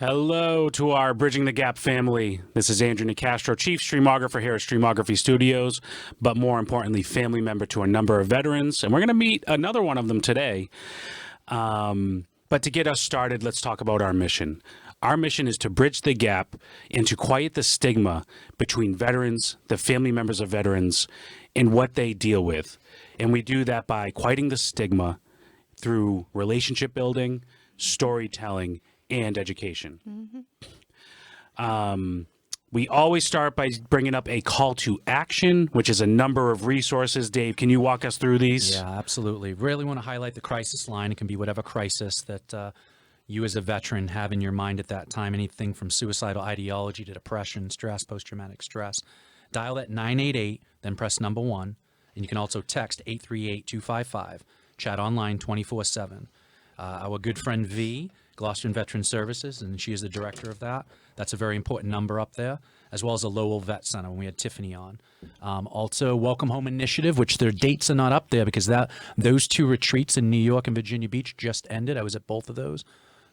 Hello to our Bridging the Gap family. This is Andrew Nicastro, Chief Streamographer here at Streamography Studios, but more importantly, family member to a number of veterans. And we're going to meet another one of them today. But to get us started, let's talk about our mission. Our mission is to bridge the gap and to quiet the stigma between veterans, the family members of veterans, and what they deal with. And we do that by quieting the stigma through relationship building, storytelling, and education. We always start by bringing up a call to action, which is a number of resources. Dave, can you walk us through these? Yeah, absolutely. Really want to highlight the crisis line. It can be whatever crisis that you as a veteran have in your mind at that time, anything from suicidal ideology to depression, stress, post-traumatic stress. Dial that 988, then press number 1. And you can also text 838-255. Chat online 24/7. Our good friend V, Gloucester Veteran Services, and she is the director of that. That's a very important number up there, as well as the Lowell Vet Center when we had Tiffany on. Also, Welcome Home Initiative, which their dates are not up there because those two retreats in New York and Virginia Beach just ended. I was at both of those.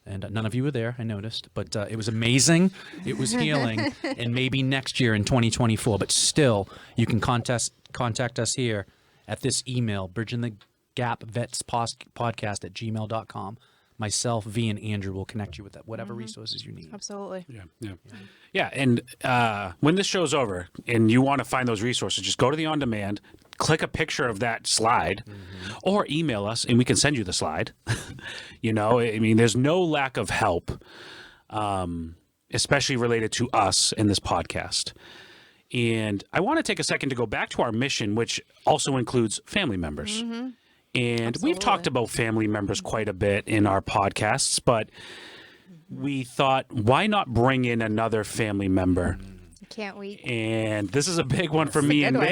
And none of you were there, I noticed. But it was amazing. It was healing. And maybe next year in 2024. But still, you can contact us here at this email, bridgingthegapvetspodcast@gmail.com. Myself, V, and Andrew will connect you with that, whatever resources you need. Absolutely. Yeah. And when this show's over and you want to find those resources, just go to the on-demand, click a picture of that slide, or email us, and we can send you the slide. You know, I mean, there's no lack of help, especially related to us in this podcast. And I want to take a second to go back to our mission, which also includes family members. And we've talked about family members quite a bit in our podcasts, but we thought, why not bring in another family member? Can't wait. And this is a big one for me and Dave. Who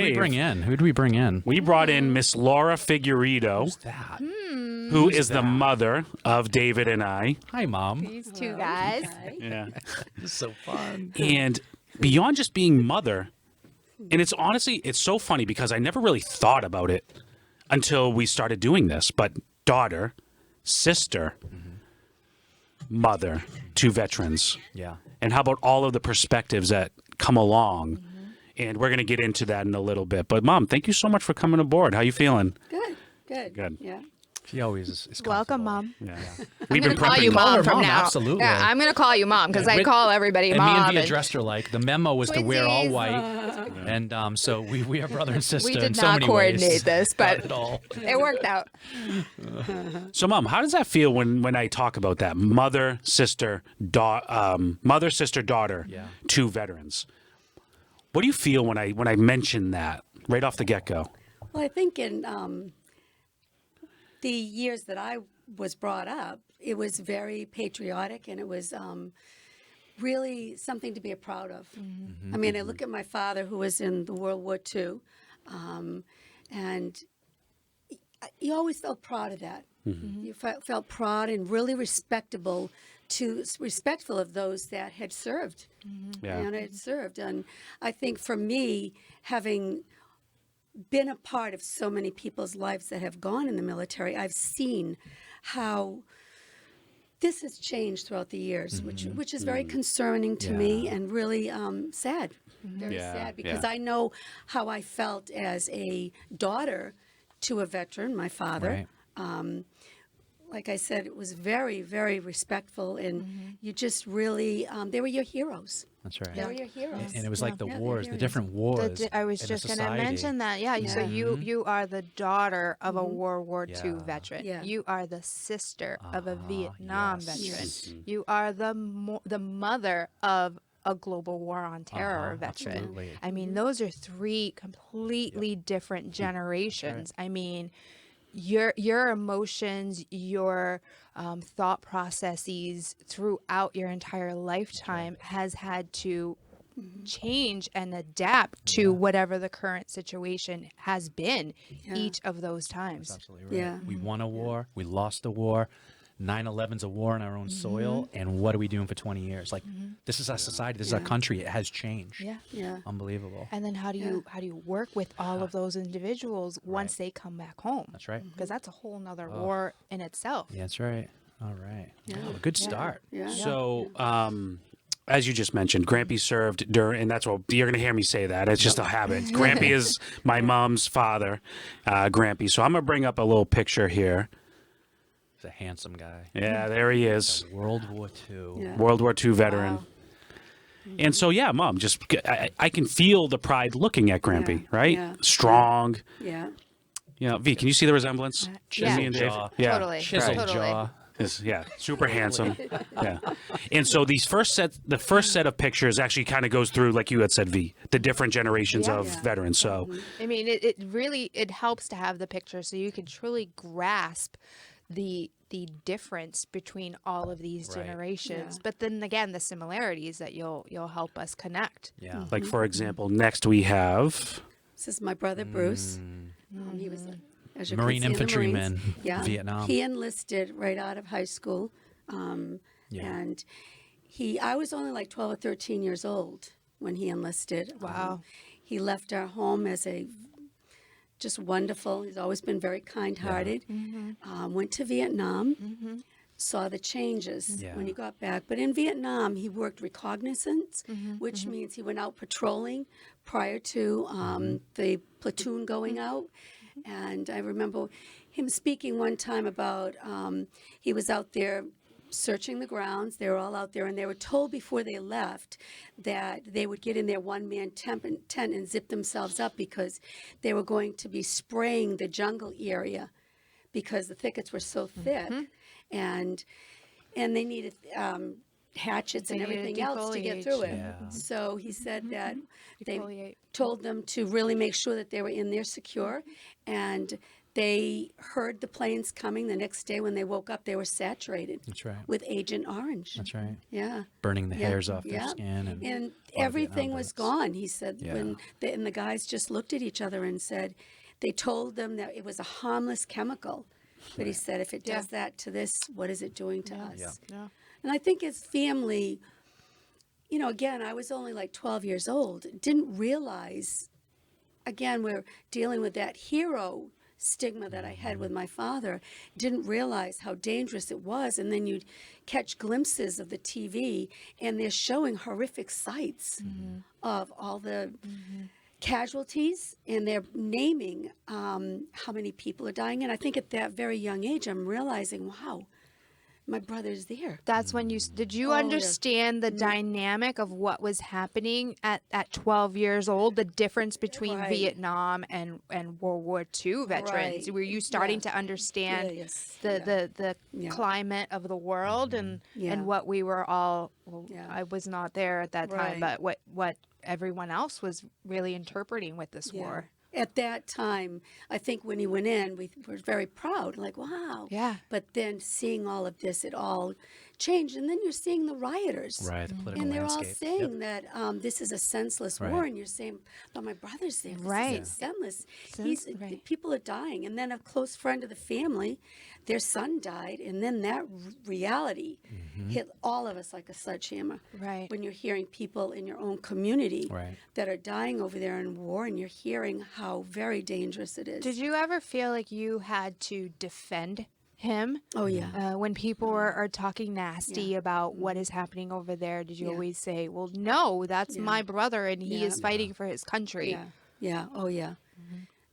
do we bring in? We brought in Miss Laura Figurido, Who's that? who is the mother of David and I. Hi, Mom. These two guys. Yeah. This is so fun. And beyond just being mother, and it's honestly, it's so funny because I never really thought about it until we started doing this, but daughter, sister, mother to veterans. Yeah. And how about all of the perspectives that come along? And we're going to get into that in a little bit. But Mom, thank you so much for coming aboard. How you feeling? Good. Yeah. She always is Welcome, comfortable. Mom. Yeah. I'm going to call you Mom from now. Absolutely. Yeah, I'm going to call you Mom because I call everybody And Mom. me and V addressed her like the memo was to wear all Twinsies. white, and so we are brother and sister. We in did so not many coordinate ways. this, Not but at all. it worked out. So, Mom, how does that feel when I talk about that mother, sister, daughter Yeah. to veterans? What do you feel when I mention that right off the get-go? Well, I think in the years that I was brought up, it was very patriotic, and it was really something to be proud of. I mean, I look at my father, who was in the World War II, and you always felt proud of that. You felt proud and really respectful of those that had served. Yeah. And had served. And I think for me, having been a part of so many people's lives that have gone in the military, I've seen how this has changed throughout the years, which is very concerning to me and really sad. Very sad, because I know how I felt as a daughter to a veteran, my father. Right. Like I said, it was very, very respectful, and you just really, they were your heroes. That's right. They were your heroes. And it was like the Yeah, wars, they're the different wars. I was in just a going to society. mention that. Yeah. So you are the daughter of a World War II Yeah. veteran. Yeah. You are the sister of a Vietnam yes. veteran. Yes. You are the mother of a global war on terror veteran. Absolutely. I mean, those are three completely different generations. I mean, your emotions, your thought processes throughout your entire lifetime has had to change and adapt to whatever the current situation has been each of those times. Absolutely right. Yeah. We won a war. We lost a war. 9/11's a war on our own soil. And what are we doing for 20 years? Like, this is our society. This is our country. It has changed. Yeah. Yeah. Unbelievable. And then how do you work with all of those individuals once they come back home? That's right. Because that's a whole nother war in itself. Yeah, that's right. All right. Wow, a good start. Yeah. So, as you just mentioned, Grampy served during, and that's what you're going to hear me say that. It's just a habit. Grampy is my mom's father, Grampy. So I'm going to bring up a little picture here. He's a handsome guy. Yeah, there he is. World War II. Yeah. World War II veteran. Wow. And so, yeah, Mom, just I can feel the pride looking at Grampy, Yeah, right? yeah. Strong. Yeah. You know, V, can you see the resemblance? Yeah. Me and Dave? Jaw. Yeah. Totally. Chiseled Totally. jaw. Yeah, super handsome. Yeah, and so the first set of pictures actually kind of goes through, like you had said, V, the different generations of Yeah. veterans. So, I mean, it really it helps to have the picture so you can truly grasp the difference between all of these Right. generations. Yeah. But then again, the similarities that you'll help us connect. Yeah. like for example, next we have This is my brother Bruce. He was, as you Marine can see, in the Marines. infantryman, Yeah. Vietnam. He enlisted right out of high school, Yeah. and I was only like 12 or 13 years old when he enlisted. Wow. He left our home as just wonderful. He's always been very kind-hearted. Went to Vietnam. Saw the changes Yeah. when he got back. But in Vietnam, he worked reconnaissance, which means he went out patrolling prior to the platoon going out. And I remember him speaking one time about he was out there searching the grounds. They were all out there, and they were told before they left that they would get in their one-man tent and zip themselves up because they were going to be spraying the jungle area because the thickets were so thick, and they needed hatchets and They needed everything else to get through it. Yeah. So he said that they Defoliate. told them to really make sure that they were in there secure, and they heard the planes coming. The next day when they woke up, they were saturated That's right. with Agent Orange. That's right. Yeah. Burning the Yeah, hairs off their yeah. skin. And And a lot of everything Vietnam was vets. gone. He said Yeah. and the guys just looked at each other and said, they told them that it was a harmless chemical. But he said, if it does that to this, what is it doing to us? Yeah. Yeah. And I think as family, again, I was only like 12 years old, didn't realize, again, we're dealing with that hero stigma that I had with my father, didn't realize how dangerous it was. And then you'd catch glimpses of the TV, and they're showing horrific sights of all the casualties, and they're naming how many people are dying. And I think at that very young age, I'm realizing, wow, my brother's there. That's when did you Oh, yeah. understand the dynamic of what was happening at 12 years old, the difference between Right. Vietnam and World War II veterans? Right. Were you starting Yeah. to understand Yes. the Yeah. climate of the world Yeah. and what we were all, well, Yeah. I was not there at that time, Right. but what everyone else was really interpreting with this war. At that time, I think when he went in, we were very proud, like, wow. Yeah. But then seeing all of this, it all changed. And then you're seeing the rioters. Right. The political And they're all landscape. saying that this is a senseless Right. war, and you're saying, "But my brother's there. This Right. isn't senseless. Right. People are dying." And then a close friend of the family, their son died, and then that reality hit all of us like a sledgehammer. Right. When you're hearing people in your own community Right. that are dying over there in war, and you're hearing how very dangerous it is. Did you ever feel like you had to defend him? Oh yeah. When people are talking nasty about what is happening over there, did you Yeah. always say, well, no, that's my brother and he Yeah. is fighting for his country? Yeah, yeah, oh yeah,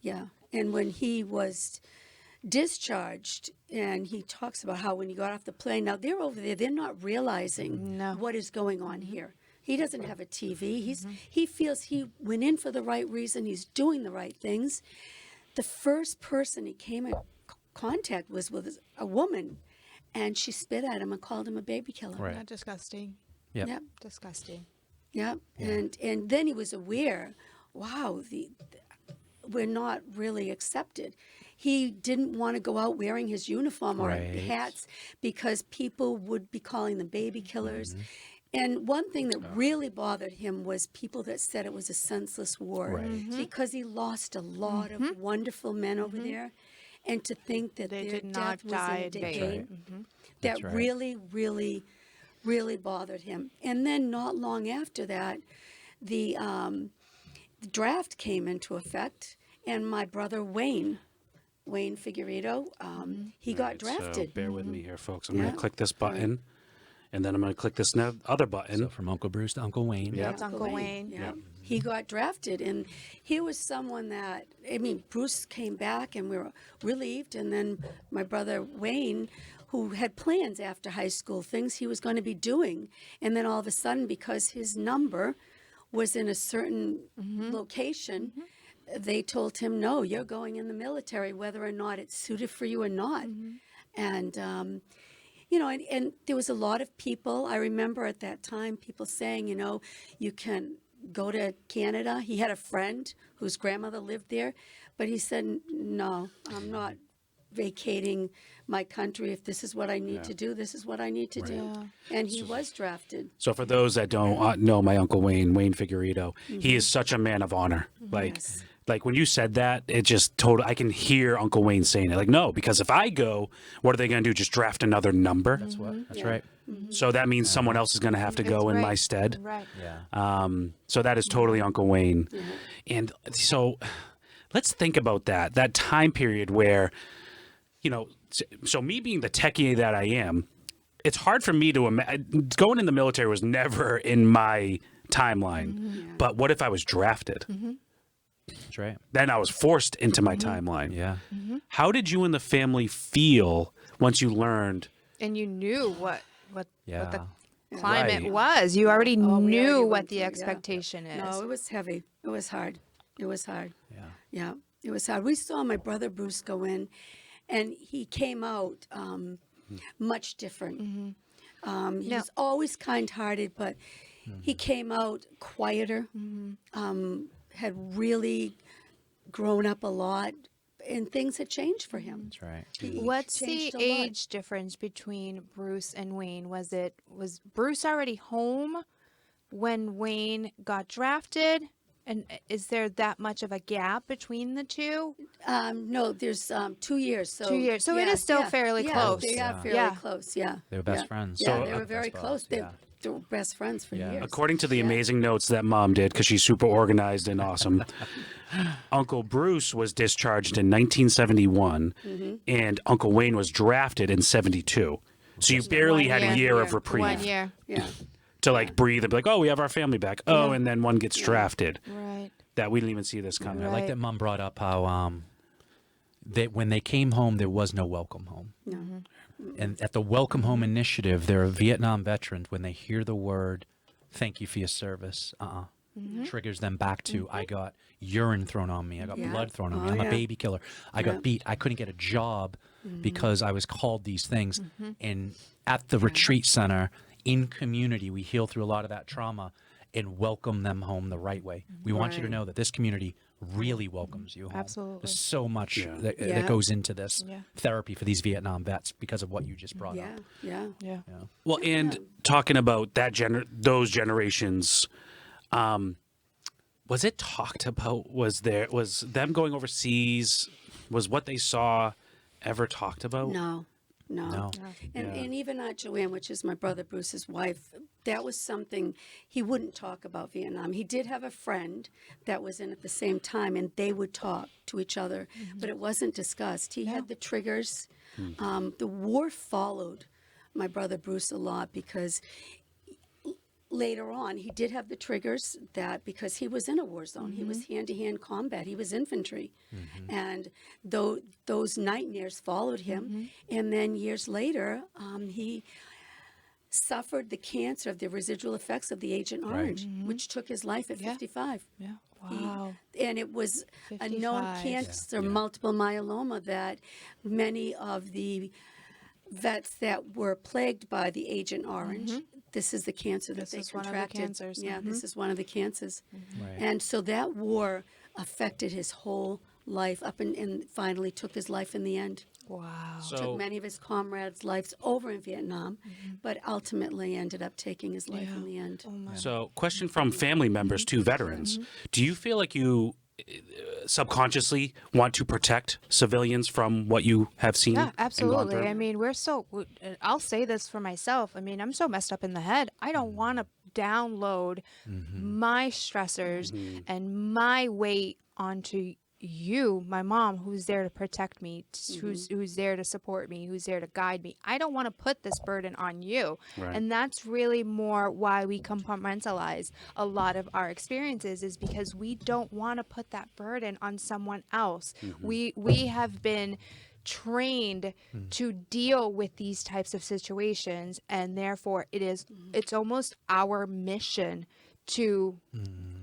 yeah. And when he was discharged, and he talks about how when he got off the plane, now they're over there, they're not realizing No. what is going on here. He doesn't have a TV. He feels he went in for the right reason. He's doing the right things. The first person he came in contact was with a woman, and she spit at him and called him a baby killer. Right. Not disgusting. Yep. Yep. Disgusting. Yep. And then he was aware, wow, we're not really accepted. He didn't want to go out wearing his uniform or Right. hats because people would be calling them baby killers. And one thing that really bothered him was people that said it was a senseless war Right. because he lost a lot of wonderful men over there. And to think that They their did not death was die in in vain. vain, That's that right. really, really, really bothered him. And then not long after that, the draft came into effect, and my brother Wayne Wayne Figurido, he got So drafted. bear with me here, folks. I'm going Yeah. to click this button, and then I'm going to click this other button. So from Uncle Bruce to Uncle Wayne. Yeah. That's Uncle Wayne. Yeah. He got drafted, and he was someone that, I mean, Bruce came back and we were relieved. And then my brother Wayne, who had plans after high school, things he was going to be doing. And then all of a sudden, because his number was in a certain location, they told him, no, you're going in the military, whether or not it's suited for you or not. And, you know, and there was a lot of people, I remember at that time, people saying, you know, you can go to Canada. He had a friend whose grandmother lived there, but he said, no, I'm not vacating my country. If this is what I need to do, this is what I need to do. And he was drafted. So for those that don't know my Uncle Wayne, Wayne Figurido, he is such a man of honor. Like, Yes. like when you said that, it just total. I can hear Uncle Wayne saying it. Like, no, because if I go, what are they going to do? Just draft another number? That's what. That's Yeah. right. So that means someone else is going to have to go in my stead. Right. Yeah. So that is totally Uncle Wayne. And so let's think about that time period where, you know, so me being the techie that I am, it's hard for me to imagine. Going in the military was never in my timeline. But what if I was drafted? That's right. Then I was forced into my timeline. Yeah. How did you and the family feel once you learned? And you knew what Yeah. the climate Right. was. You already Oh, we knew already what went the through, yeah. expectation is. No, it was heavy. It was hard. It was hard. Yeah. Yeah, it was hard. We saw my brother Bruce go in, and he came out much different. He Yeah. was always kind-hearted, but he came out quieter, had really grown up a lot, and things had changed for him. That's right. He What's the changed a lot. age difference between Bruce and Wayne? Was Bruce already home when Wayne got drafted? And is there that much of a gap between the two? No, there's 2 years. So 2 years. So it is still fairly close. They are Yeah. fairly Yeah. close. Yeah, They were best Yeah. friends. Yeah, So- they were very Best close. buds, yeah. They were best friends for Yeah. years. According to the amazing notes that Mom did, because she's super organized and awesome, Uncle Bruce was discharged in 1971, and Uncle Wayne was drafted in 72. So you barely had a 1 year of year. reprieve 1 year. Yeah. to like breathe and be like, oh, we have our family back. Oh, and then one gets drafted. Right. That we didn't even see this coming. I like Right. that Mom brought up how that when they came home, there was no welcome home. No. And at the Welcome Home Initiative, there are Vietnam veterans, when they hear the word, thank you for your service, triggers them back to, I got urine thrown on me. I got Yeah. blood thrown on me. Oh, I'm a yeah. baby killer. I got beat. I couldn't get a job because I was called these things. And at the retreat center, in community, we heal through a lot of that trauma and welcome them home the right way. We want you to Right. know that this community really welcomes you home. Absolutely. There's so much that Yeah. goes into this Yeah. therapy for these Vietnam vets because of what you just brought Yeah. up. Yeah. Yeah. Well, and talking about that those generations, was it talked about? Was them going overseas? Was what they saw ever talked about? No. No. And even Joanne, which is my brother Bruce's wife, that was something he wouldn't talk about Vietnam. He did have a friend that was in at the same time, and they would talk to each other, but it wasn't discussed. He had the triggers. The war followed my brother Bruce a lot because later on he did have the triggers that because he was in a war zone, he was hand-to-hand combat, he was infantry, and those nightmares followed him. And then years later, he suffered the cancer of the residual effects of the Agent Orange, which took his life at 55. Yeah. He- Wow. and it was a known 55. cancer, multiple myeloma, that many of the vets that were plagued by the Agent Orange, this is the cancer that This they is one of the contracted. cancers. Yeah, this is one of the cancers. Right. And so that war affected his whole life up and finally took his life in the end. Wow. So Took many of his comrades' lives over in Vietnam, but ultimately ended up taking his life in the end. Oh my. So, question from family members to veterans: do you feel like you subconsciously want to protect civilians from what you have seen? Yeah, and gone absolutely. through? I mean, I'll say this for myself. I mean, I'm so messed up in the head. I don't want to download my stressors and my weight onto you, my mom, who's there to protect me, who's there to support me, who's there to guide me. I don't want to put this burden on you. Right. And that's really more why we compartmentalize a lot of our experiences, is because we don't want to put that burden on someone else. We have been trained to deal with these types of situations, and therefore it's almost our mission to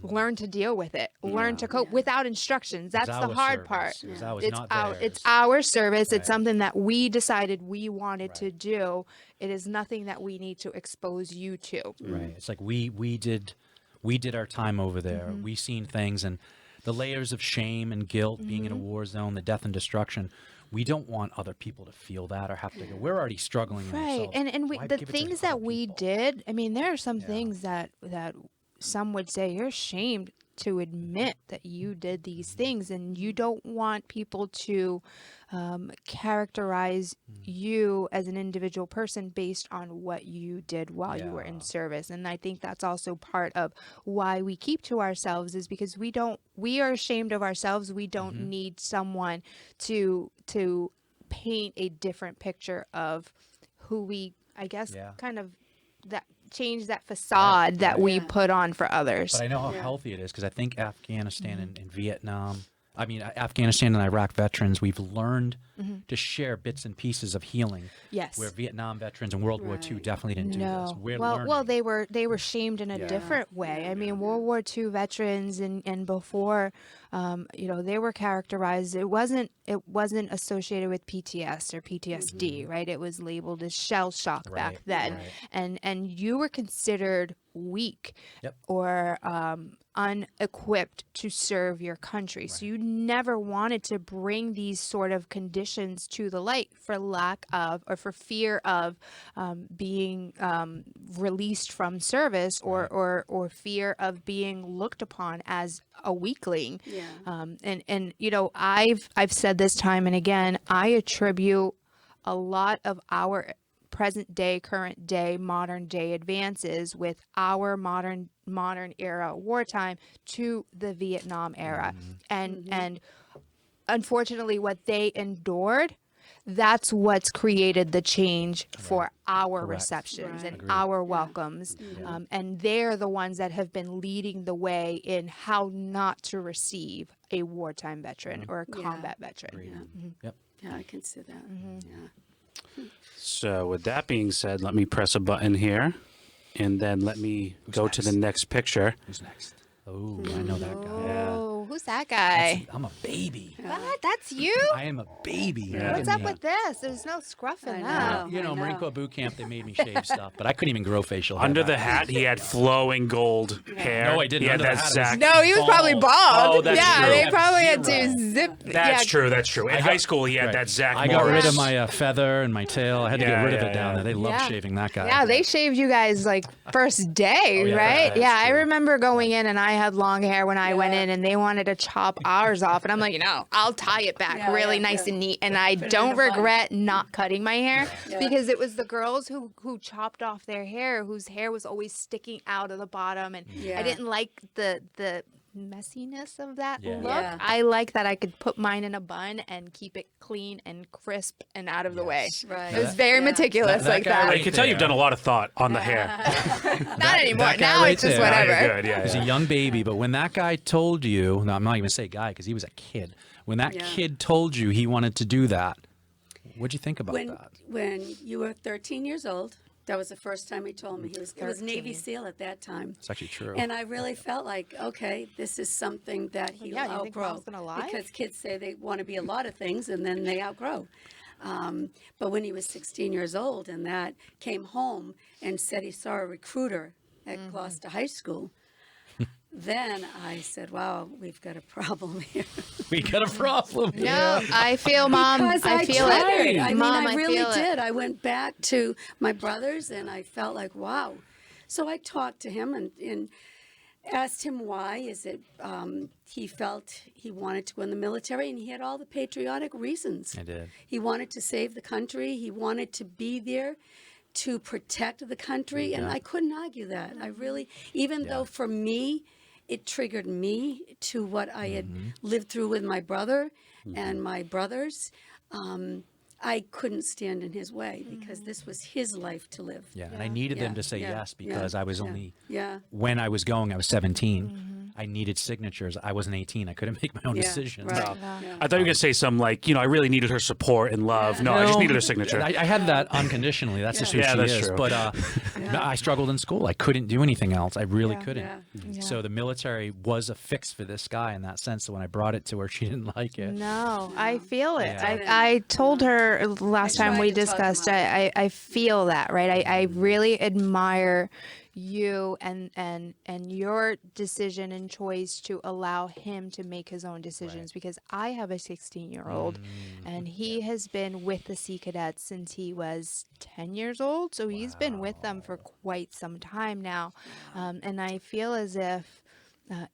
learn to deal with it, learn to cope without instructions. That's the hard part. It's our service. It's something that we decided we wanted to do. It is nothing that we need to expose you to. Right. It's like we did our time over there. We seen things, and the layers of shame and guilt, being in a war zone, the death and destruction. We don't want other people to feel that or have to go. We're already struggling. Right. And the things that we did, I mean, there are some things that some would say you're ashamed to admit that you did these things, and you don't want people to characterize you as an individual person based on what you did while you were in service. And I think that's also part of why we keep to ourselves, is because we are ashamed of ourselves. We don't need someone to paint a different picture of who we, I guess, kind of that change that facade that we put on for others. But I know how healthy it is, because I think Afghanistan and Vietnam, I mean, Afghanistan and Iraq veterans, we've learned to share bits and pieces of healing. Yes. Where Vietnam veterans and World War II definitely didn't do this. We're well, learning. they were shamed in a different way. I mean, World War II veterans and before, they were characterized. It wasn't associated with PTS or PTSD, right? It was labeled as shell shock back then, and you were considered weak or unequipped to serve your country. So you never wanted to bring these sort of conditions to the light for lack of, or for fear of being released from service, or fear of being looked upon as a weekling. And I've said this time and again, I attribute a lot of our present day, current day, modern day advances with our modern era wartime to the Vietnam era. And unfortunately what they endured, that's what's created the change for our receptions and our welcomes. And they're the ones that have been leading the way in how not to receive a wartime veteran or a combat veteran. Yeah, I can see that. So with that being said, let me press a button here, and then let me go to the next picture. Who's next? Oh, I know that guy. Oh, who's that guy? I'm a baby. What? That's you? I am a baby. What's up with this? There's no scruff in that. Marine Corps boot camp, they made me shave stuff, but I couldn't even grow facial hair. Under the hat, he had flowing gold hair. No, I didn't. He had Under that the hat, sack. No, he was probably bald. Oh, that's true. They probably had to zip. That's true. That's true. In high school, he had that Zach I got Morris. rid of my feather and my tail. I had to get rid of it down there. They loved shaving that guy. Yeah, they shaved you guys like first day, right? that's I true. remember going in and I had long hair when I went in, and they wanted to chop ours off, and I'm like, I'll tie it back really nice and neat. And I don't regret not cutting my hair because it was the girls who chopped off their hair, whose hair was always sticking out of the bottom, and I didn't like the messiness of that look. I like that I could put mine in a bun and keep it clean and crisp and out of the way. Right. It was very meticulous That like guy that. I can tell you've done a lot of thought on the hair. Not anymore. that guy Now right it's just there. whatever. Good. He's a young baby, but when that guy told you, no, I'm not even going to say guy because he was a kid. When that kid told you he wanted to do that, what'd you think about that? When you were 13 years old, that was the first time he told me. He was Navy SEAL at that time. It's actually true. And I really felt like, okay, this is something that he will you think outgrow. Mom's gonna lie? Because kids say they want to be a lot of things and then they outgrow. But when he was 16 years old and that came home and said he saw a recruiter at Gloucester High School, then I said, wow, we've got a problem here. We got a problem. No, I feel, Mom. Because I feel tried. it. I mean, Mom, I really feel did. it. I went back to my brothers and I felt like, wow. So I talked to him and asked him why. Is it he felt he wanted to go in the military, and he had all the patriotic reasons. I did. He wanted to save the country. He wanted to be there to protect the country, and I couldn't argue that. I really, even though for me, it triggered me to what I had lived through with my brother and my brothers. I couldn't stand in his way because this was his life to live. Yeah, and I needed them to say yes because I was only, Yeah. when I was going, I was 17. I needed signatures. I wasn't 18. I couldn't make my own decisions. Right. I Yeah. thought you were going to say something like, you know, I really needed her support and love. No, I just needed her signature. I had that unconditionally. That's just who Yeah, she that's is. true. But no, I struggled in school. I couldn't do anything else. I really couldn't. Yeah. So the military was a fix for this guy in that sense. So when I brought it to her, she didn't like it. No, I feel it. Yeah. I told her last time tried we to talk him discussed. out. I feel that, right? I really admire you and your decision and choice to allow him to make his own decisions, because I have a 16-year-old and he has been with the Sea Cadets since he was 10 years old. So he's been with them for quite some time now. And I feel as if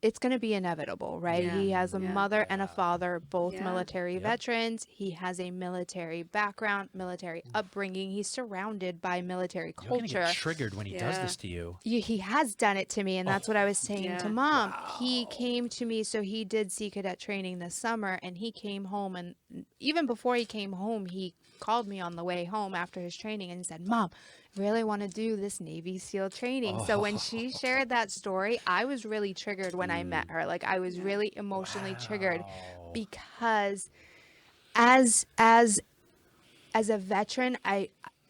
it's going to be inevitable, right? Yeah. He has a mother and a father, both Yeah. military veterans. He has a military background, military upbringing. He's surrounded by military You're going to culture. get triggered when he does this to you. He has done it to me, and that's what I was saying to Yeah. Mom. He came to me, so he did Sea Cadet training this summer, and he came home, and even before he came home, he called me on the way home after his training and said, Mom, I really want to do this Navy SEAL training. So when she shared that story, I was really triggered when I met her. Like, I was really emotionally triggered because as a veteran,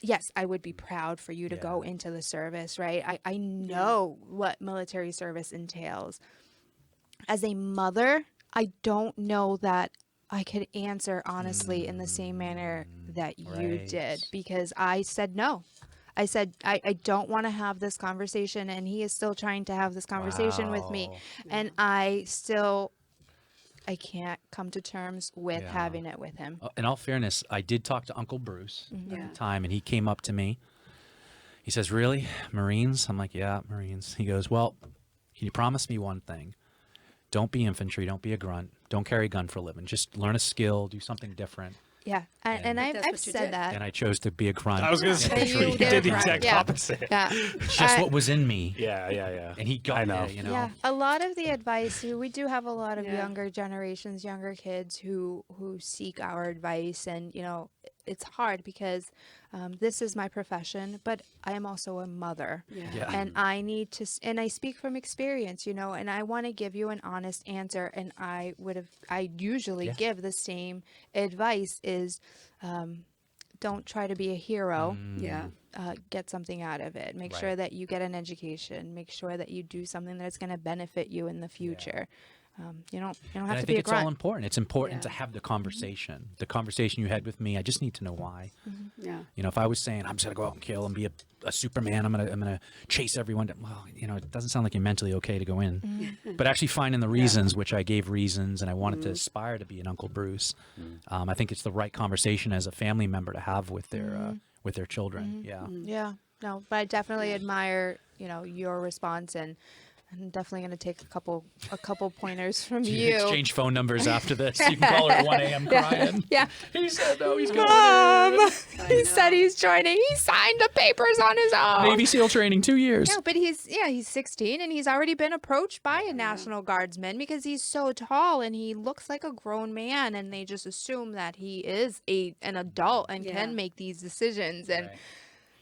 yes, I would be proud for you to go into the service, right? I know what military service entails. As a mother, I don't know that I could answer honestly in the same manner that you did, because I said no. I said, I don't want to have this conversation, and he is still trying to have this conversation with me. And I can't come to terms with having it with him. In all fairness, I did talk to Uncle Bruce at Yeah. the time, and he came up to me. He says, really? Marines? I'm like, yeah, Marines. He goes, well, can you promise me one thing? Don't be infantry. Don't be a grunt. Don't carry a gun for a living. Just learn a skill. Do something different. Yeah. And That's I've what you said did. that. And I chose to be a grunt. I was going to say, And you you did the right. exact Yeah. opposite. Yeah. It's just what was in me. Yeah. And he got I know. it, you know. Yeah, a lot of the advice, we do have a lot of Yeah. younger generations, younger kids who seek our advice, and it's hard because this is my profession, but I am also a mother. Yeah. And I need to, and I speak from experience, and I want to give you an honest answer. And I usually give the same advice is, don't try to be a hero. Yeah. Get something out of it. Make sure that you get an education. Make sure that you do something that's going to benefit you in the future. You don't And have I to think be a it's all grunt. important. It's important to Yeah. have the conversation. The conversation you had with me, I just need to know why. Yeah. You know, if I was saying I'm just gonna go out and kill and be a Superman, I'm gonna chase everyone. Well, it doesn't sound like you're mentally okay to go in. But actually finding the reasons, which I gave reasons, and I wanted to aspire to be an Uncle Bruce. I think it's the right conversation as a family member to have with their children. Yeah. Yeah, no, but I definitely admire, your response, and I'm definitely going to take a couple pointers from you. Exchange phone numbers after this. You can call her at 1 a.m. crying. Yeah. He said no, he's going Mom, in. he said he's joining. He signed the papers on his own. Navy SEAL training, 2 years. Yeah, but he's 16, and he's already been approached by a National Guardsman because he's so tall and he looks like a grown man, and they just assume that he is an adult and can make these decisions, and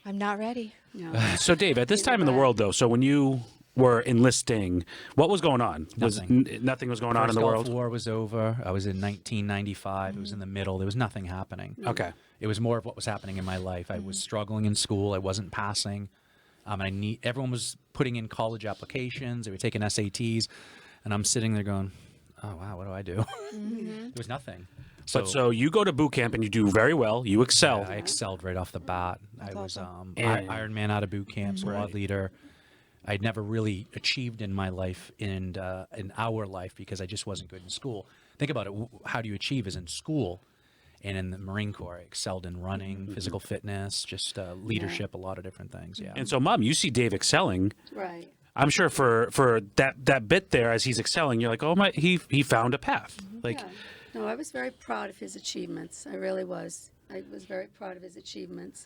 I'm not ready. No. So, Dave, at this time in the world, though, so when you were enlisting, what was going on? Nothing was going on in First the Gulf world? War was over. I was in 1995. It was in the middle. There was nothing happening. Okay. It was more of what was happening in my life. I was struggling in school. I wasn't passing. Everyone was putting in college applications. They were taking SATs, and I'm sitting there going, "Oh wow, what do I do?" There was nothing. So you go to boot camp and you do very well. You excel. I excelled right off the bat. I was awesome. Iron Man out of boot camp, squad leader. I'd never really achieved in my life in our life because I just wasn't good in school. Think about it. How do you achieve is in school. And in the Marine Corps, I excelled in running, physical fitness, just leadership, a lot of different things. Yeah. And so, Mom, you see Dave excelling. Right. I'm sure for that bit there, as he's excelling, you're like, oh my, he found a path. Like, Yeah. No, I was very proud of his achievements. I really was. I was very proud of his achievements.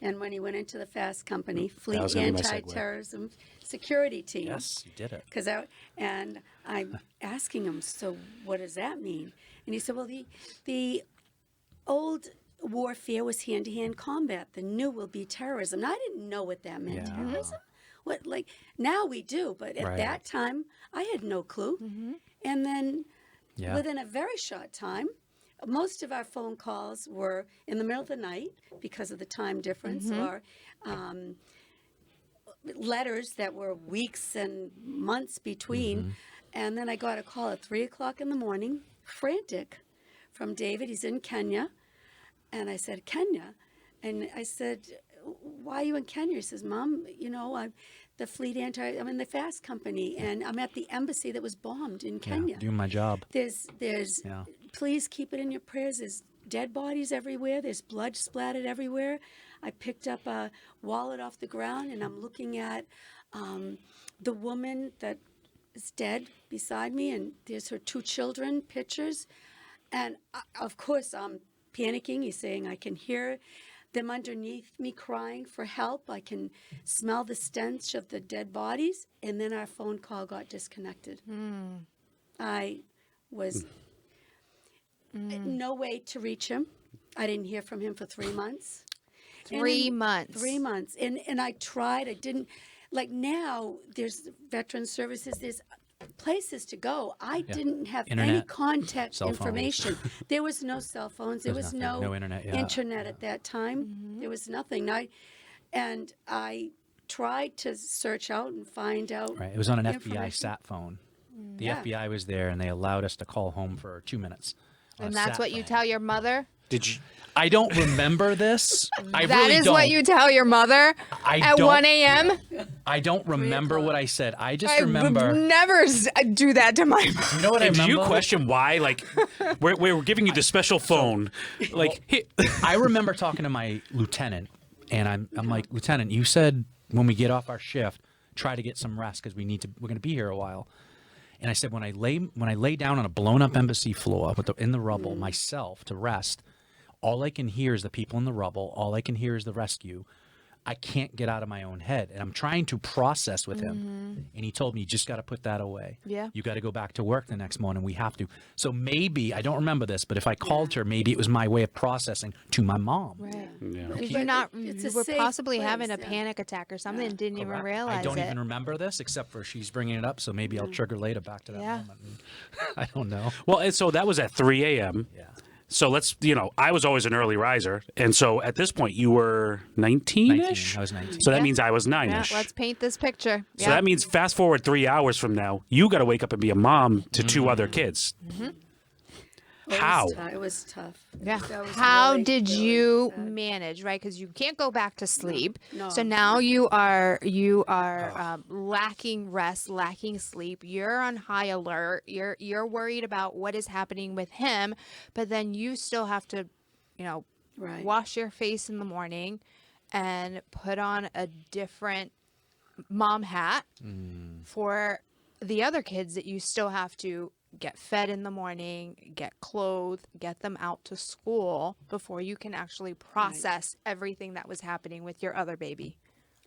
And when he went into the FAST company, That Fleet was gonna be my segue. Anti-Terrorism Security Team. Yes, you did it. And I'm asking him, so what does that mean? And he said, well, the old warfare was hand-to-hand combat. The new will be terrorism. Now, I didn't know what that meant. Yeah. Terrorism? What, like, now we do, but at Right. that time, I had no clue. And then Yeah. within a very short time, most of our phone calls were in the middle of the night because of the time difference, or letters that were weeks and months between. And then I got a call at 3 o'clock in the morning, frantic, from David. He's in Kenya. And I said, Kenya? And I said, why are you in Kenya? He says, Mom, you know, I'm in the FAST company, and I'm at the embassy that was bombed in Kenya. Doing my job. There's Yeah. Please keep it in your prayers. There's dead bodies everywhere. There's blood splattered everywhere. I picked up a wallet off the ground, and I'm looking at the woman that is dead beside me, and there's her 2 children, pictures. And of course, I'm panicking. He's saying I can hear them underneath me crying for help. I can smell the stench of the dead bodies. And then our phone call got disconnected. I was no way to reach him. I didn't hear from him for 3 months. 3 months. 3 months. And I tried. I didn't. Like now, there's veteran services. There's places to go. I didn't have any Internet, contact cell phones. information. There was no cell phones. There was nothing, no internet, yeah. internet at that time. There was nothing. I tried to search out and find out. Right. It was on an FBI information. sat phone. The Yeah. FBI was there, and they allowed us to call home for 2 minutes. on And a that's sat what you phone. tell your mother? Did you? I don't remember this. I That really is don't. what you tell your mother I at don't- 1 a.m.? I don't remember o'clock. what I said. I just I remember. would never do that to my mom. You know what I And did remember? you question why? Like, we're giving you the special phone. Like, I remember talking to my lieutenant, and I'm like, Lieutenant, you said when we get off our shift, try to get some rest because we're going to be here a while. And I said when I lay down on a blown up embassy floor in the rubble myself to rest, all I can hear is the people in the rubble. All I can hear is the rescue. I can't get out of my own head, and I'm trying to process with him. And he told me, you just got to put that away. Yeah. You got to go back to work the next morning. We have to. So maybe, I don't remember this, but if I called her, maybe it was my way of processing to my mom. Right. yeah. Did But you not? it's You a were safe possibly place, having a yeah. panic attack or something and didn't even Correct. realize I don't it. even remember this, except for she's bringing it up, so maybe I'll trigger later back to that Yeah. moment. I don't know. Well, and so that was at 3 a.m. Yeah. So let's, I was always an early riser. And so at this point, you were 19-ish? 19. I was 19. So that Yeah. means I was Yeah, 9-ish. let's paint this picture. So that means fast forward 3 hours from now, you got to wake up and be a mom to 2 other kids. How? It was tough. Yeah. That was How really, did really you sad. manage, right? Because you can't go back to sleep. No. So now you are lacking rest, lacking sleep. You're on high alert. You're worried about what is happening with him, but then you still have to, Right. wash your face in the morning and put on a different mom hat for the other kids that you still have to get fed in the morning, get clothed, get them out to school before you can actually process everything that was happening with your other baby.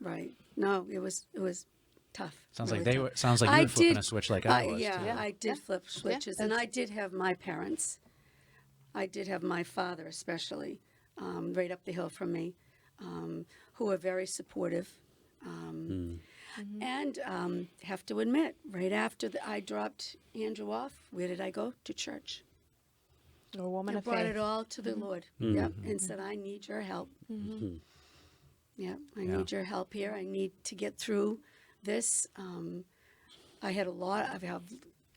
Right. No, it was tough. Sounds really like tough. Sounds like you were flipping a switch like I was. Yeah, too. I did flip switches, and I did have my parents. I did have my father, especially, right up the hill from me, who were very supportive. And have to admit, right after I dropped Andrew off, where did I go? To church. A woman I of brought faith. it all to the Lord. Yep, and said, I need your help. Yeah, I need your help here. I need to get through this. I have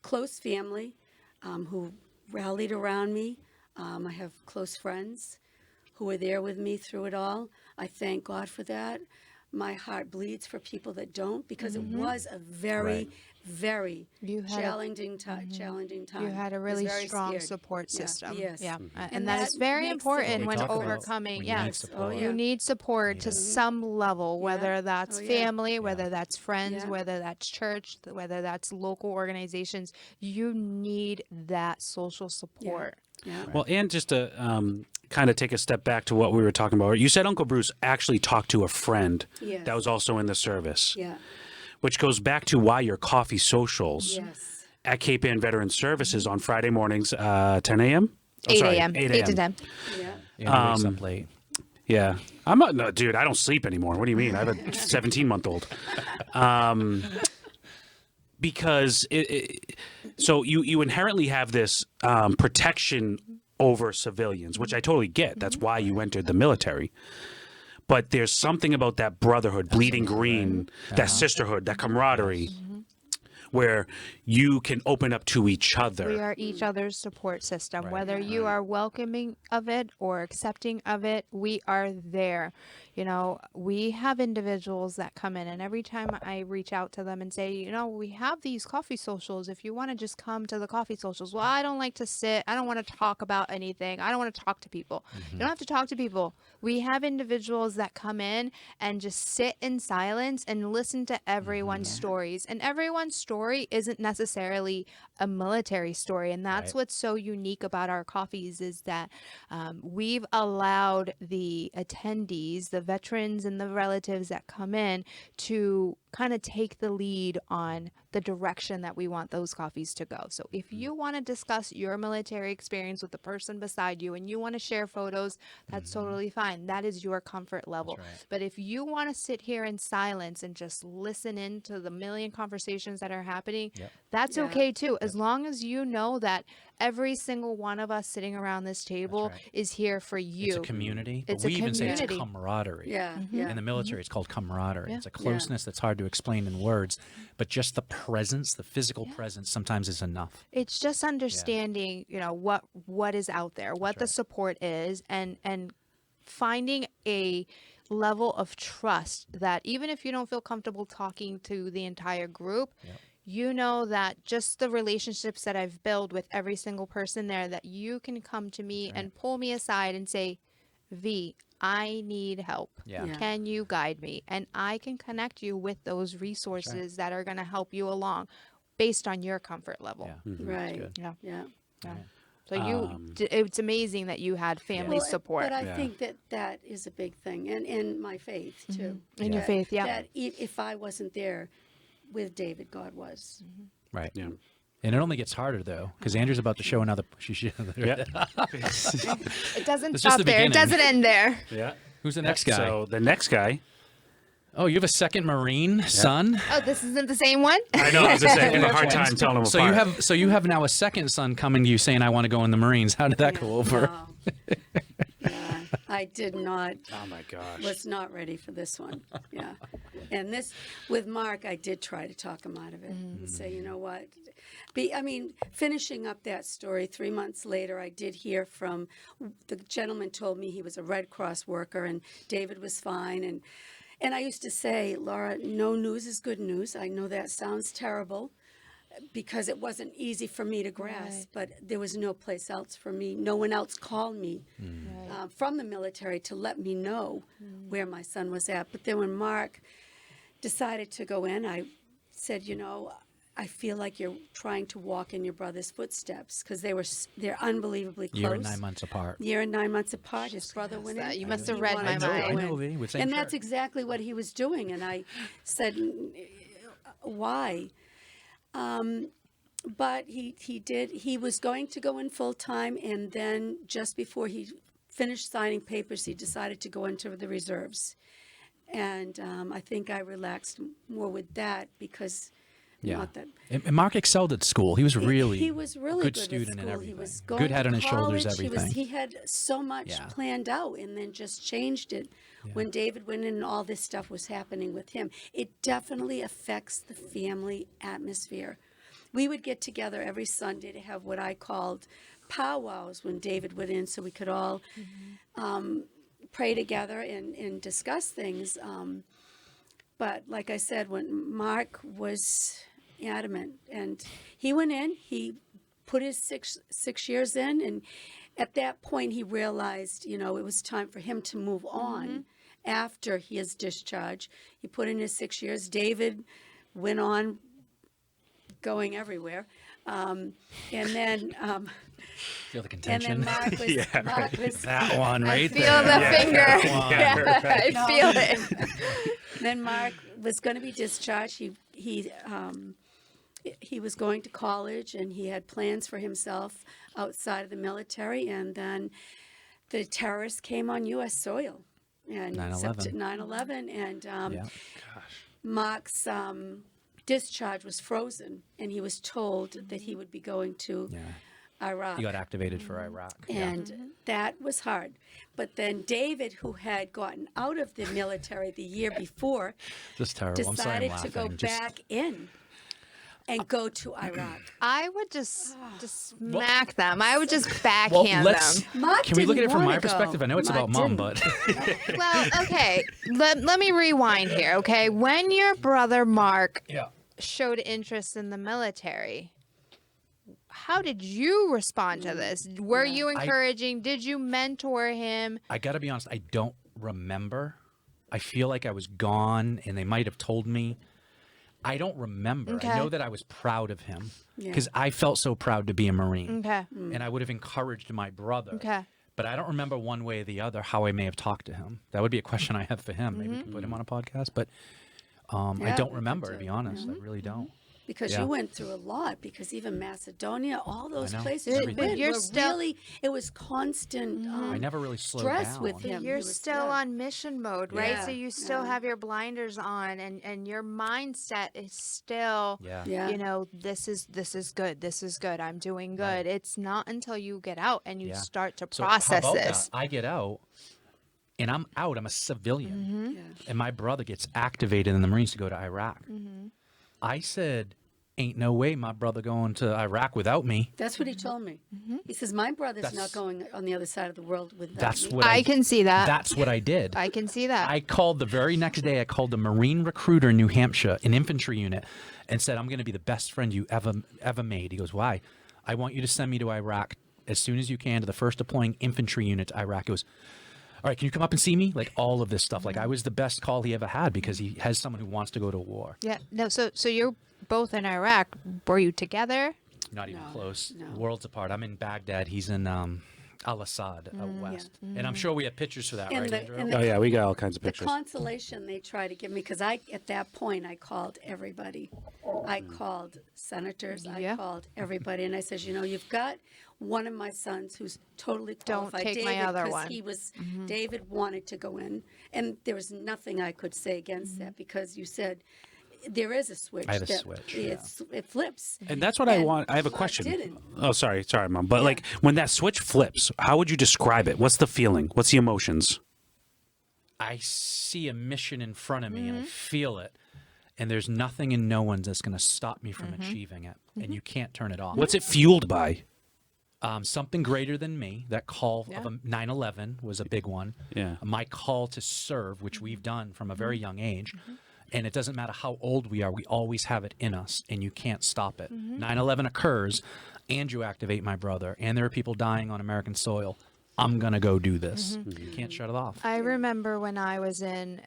close family who rallied around me. I have close friends who were there with me through it all. I thank God for that. My heart bleeds for people that don't, because it was a very, very You had a- challenging time. You had a I was really very strong scared. support Yeah, system. yes. Yeah. And And that is that very makes it- important We when talk about overcoming. when you need Yes. support. yeah. You need support to some level, whether that's Oh, yeah. family, whether that's friends, Yeah. whether that's church, whether that's local organizations. You need that social support. Yeah. Well, and just to kind of take a step back to what we were talking about. You said Uncle Bruce actually talked to a friend Yes. that was also in the service, Yeah. which goes back to why your coffee socials Yes. at Cape Ann Veteran Services on Friday mornings, 10 a.m.? 8 a.m. 8 8 to a.m. 10. Yeah. Andrew wakes up late. Yeah. I'm not, no, dude, I don't sleep anymore. What do you mean? I have a 17-month-old. Because so you inherently have this protection over civilians, which I totally get. That's why you entered the military. But there's something about that brotherhood, bleeding green, that sisterhood, that camaraderie, where you can open up to each other. We are each other's support system. Whether you are welcoming of it or accepting of it, we are there. You know, we have individuals that come in, and every time I reach out to them and say, you know, we have these coffee socials. If you want to just come to the coffee socials, well, I don't like to sit. I don't want to talk about anything. I don't want to talk to people. You don't have to talk to people. We have individuals that come in and just sit in silence and listen to everyone's stories. And everyone's story isn't necessarily a military story. And that's what's so unique about our coffees is that we've allowed the attendees, the veterans and the relatives that come in to kind of take the lead on the direction that we want those coffees to go. So if you want to discuss your military experience with the person beside you and you want to share photos, that's totally fine. That is your comfort level. But if you want to sit here in silence and just listen in to the million conversations that are happening, that's okay too. As long as you know that every single one of us sitting around this table is here for you. It's a community. It's But a we even say it's community. camaraderie. Yeah. Yeah. In the military, it's called camaraderie. Yeah. It's a closeness that's hard to explain in words, but just the presence, the physical presence, sometimes is enough. It's just understanding, you know, what is out there, what the support is, and finding a level of trust that even if you don't feel comfortable talking to the entire group, you know that just the relationships that I've built with every single person there, that you can come to me and pull me aside and say, V, I need help. Yeah. Can you guide me? And I can connect you with those resources that are going to help you along based on your comfort level. Right. good. Yeah. Yeah. So it's amazing that you had family support. But I think that is a big thing, and my faith too. In your faith, That if I wasn't there with David, God was. Right. Yeah. And it only gets harder, though, because Andrew's about to show another. It doesn't It's just stop the there. It beginning. doesn't end there. Yeah. Who's the next guy? So the next guy. Oh, you have a second Marine son? Oh, this isn't the same one? I know. I was just saying, I have a hard time telling them So apart. you have now a second son coming to you saying, I want to go in the Marines. How did that go over? Yeah, I did not. Oh my gosh. Was not ready for this one. Yeah. And this, with Mark, I did try to talk him out of it and say, you know what? Finishing up that story, 3 months later, I did hear from, the gentleman told me he was a Red Cross worker and David was fine. And I used to say, Laura, no news is good news. I know that sounds terrible because it wasn't easy for me to grasp, but there was no place else for me. No one else called me from the military to let me know where my son was at. But then when Mark decided to go in, I said, you know, I feel like you're trying to walk in your brother's footsteps because they're unbelievably close. Year and 9 months apart. Year and 9 months apart. His brother went in. You must have He read wanted my to mind. go I in. know, Lee, with same And that's shirt. exactly what he was doing. And I said, why? But he did. He was going to go in full time, and then just before he finished signing papers, he decided to go into the reserves. And I think I relaxed more with that because. Yeah. Not that, And Mark excelled at school. He was really he was really good good student at and school. everything. He was going Good head to on his shoulders, college. everything. He had so much planned out and then just changed it when David went in and all this stuff was happening with him. It definitely affects the family atmosphere. We would get together every Sunday to have what I called powwows when David went in so we could all pray together and discuss things. But like I said, when Mark was adamant, and he went in, he put his six years in, and at that point he realized, you know, it was time for him to move on after his discharge. He put in his 6 years. David went on, going everywhere. And then Feel the and contention. then Mark was, Mark was That one I right feel there. the finger. Yeah, I No. feel it. then Mark was going to be discharged. He was going to college, and he had plans for himself outside of the military. And then the terrorists came on U.S. soil, and 9/11. 9/11, and Yeah. Mark's discharge was frozen, and he was told that he would be going to Yeah. Iraq. He got activated for Iraq. And that was hard. But then David, who had gotten out of the military the year before, Just terrible. I'm sorry I'm decided to go laughing. Just- back in and go to Iraq. I would just smack them. I would just backhand Well, let's. them. Mark Can we look at didn't it from my wanna go. perspective? I know it's Mark about mom, didn't. but Well, okay. Let me rewind here, okay? When your brother Mark yeah. showed interest in the military, how did you respond to this? Were you encouraging? Did you mentor him? I got to be honest, I don't remember. I feel like I was gone and they might have told me. I don't remember. Okay. I know that I was proud of him Yeah. because I felt so proud to be a Marine. Okay. And I would have encouraged my brother. Okay. But I don't remember one way or the other how I may have talked to him. That would be a question I have for him. Maybe we can put him on a podcast. But I Yeah, don't we remember, could to be do. honest. I really don't. Because Yeah. you went through a lot, because even Macedonia, all those know. places But you went you're were still- really, it was constant I never really slowed stress down. with him. You're He was- still yeah. on mission mode, right? Yeah. So you still Yeah. have your blinders on, and your mindset is still, Yeah. Yeah. you know, this is good. This is good. I'm doing good. It's not until you get out and you Yeah. start to So how process about this. that? I get out and I'm out. I'm a civilian. Yeah. And my brother gets activated in the Marines to go to Iraq. I said, ain't no way my brother going to Iraq without me. That's what he told me. He says, my brother's not That's- going on the other side of the world without That's me. what I can see that. That's what I did. I can see that. I called the very next day. I called the Marine recruiter in New Hampshire, an infantry unit, and said, "I'm going to be the best friend you ever made." He goes, "Why?" "I want you to send me to Iraq as soon as you can to the first deploying infantry unit to Iraq." He goes, "All right, can you come up and see me?" Like all of this stuff. Like I was the best call he ever had because he has someone who wants to go to war. Yeah. No. So you're both in Iraq. Were you together? Not even No, close. no. Worlds apart. I'm in Baghdad. He's in Al-Assad out west. And I'm sure we have pictures for that, And right, the- Andrew? and Oh yeah, we got all kinds of The pictures. consolation they try to give me, because at that point, I called everybody. I called senators. I Yeah. called everybody. And I says, you've got one of my sons who's totally Don't qualified. take my David, other 'cause one. he was, David wanted to go in. And there was nothing I could say against that, because you said, there is a switch. I have a that switch, It flips. And that's what I And want. I have a Mark question. didn't. Oh, sorry, Mom. But like when that switch flips, how would you describe it? What's the feeling? What's the emotions? I see a mission in front of me and I feel it. And there's nothing and no one that's going to stop me from achieving it. And you can't turn it off. What's it fueled by? Something greater than me. That call of a 9/11 was a big one. Yeah. My call to serve, which we've done from a very young age. And it doesn't matter how old we are, we always have it in us, and you can't stop it. 9/11 occurs, and you activate my brother, and there are people dying on American soil. I'm gonna go do this. You can't shut it off. I remember when I was in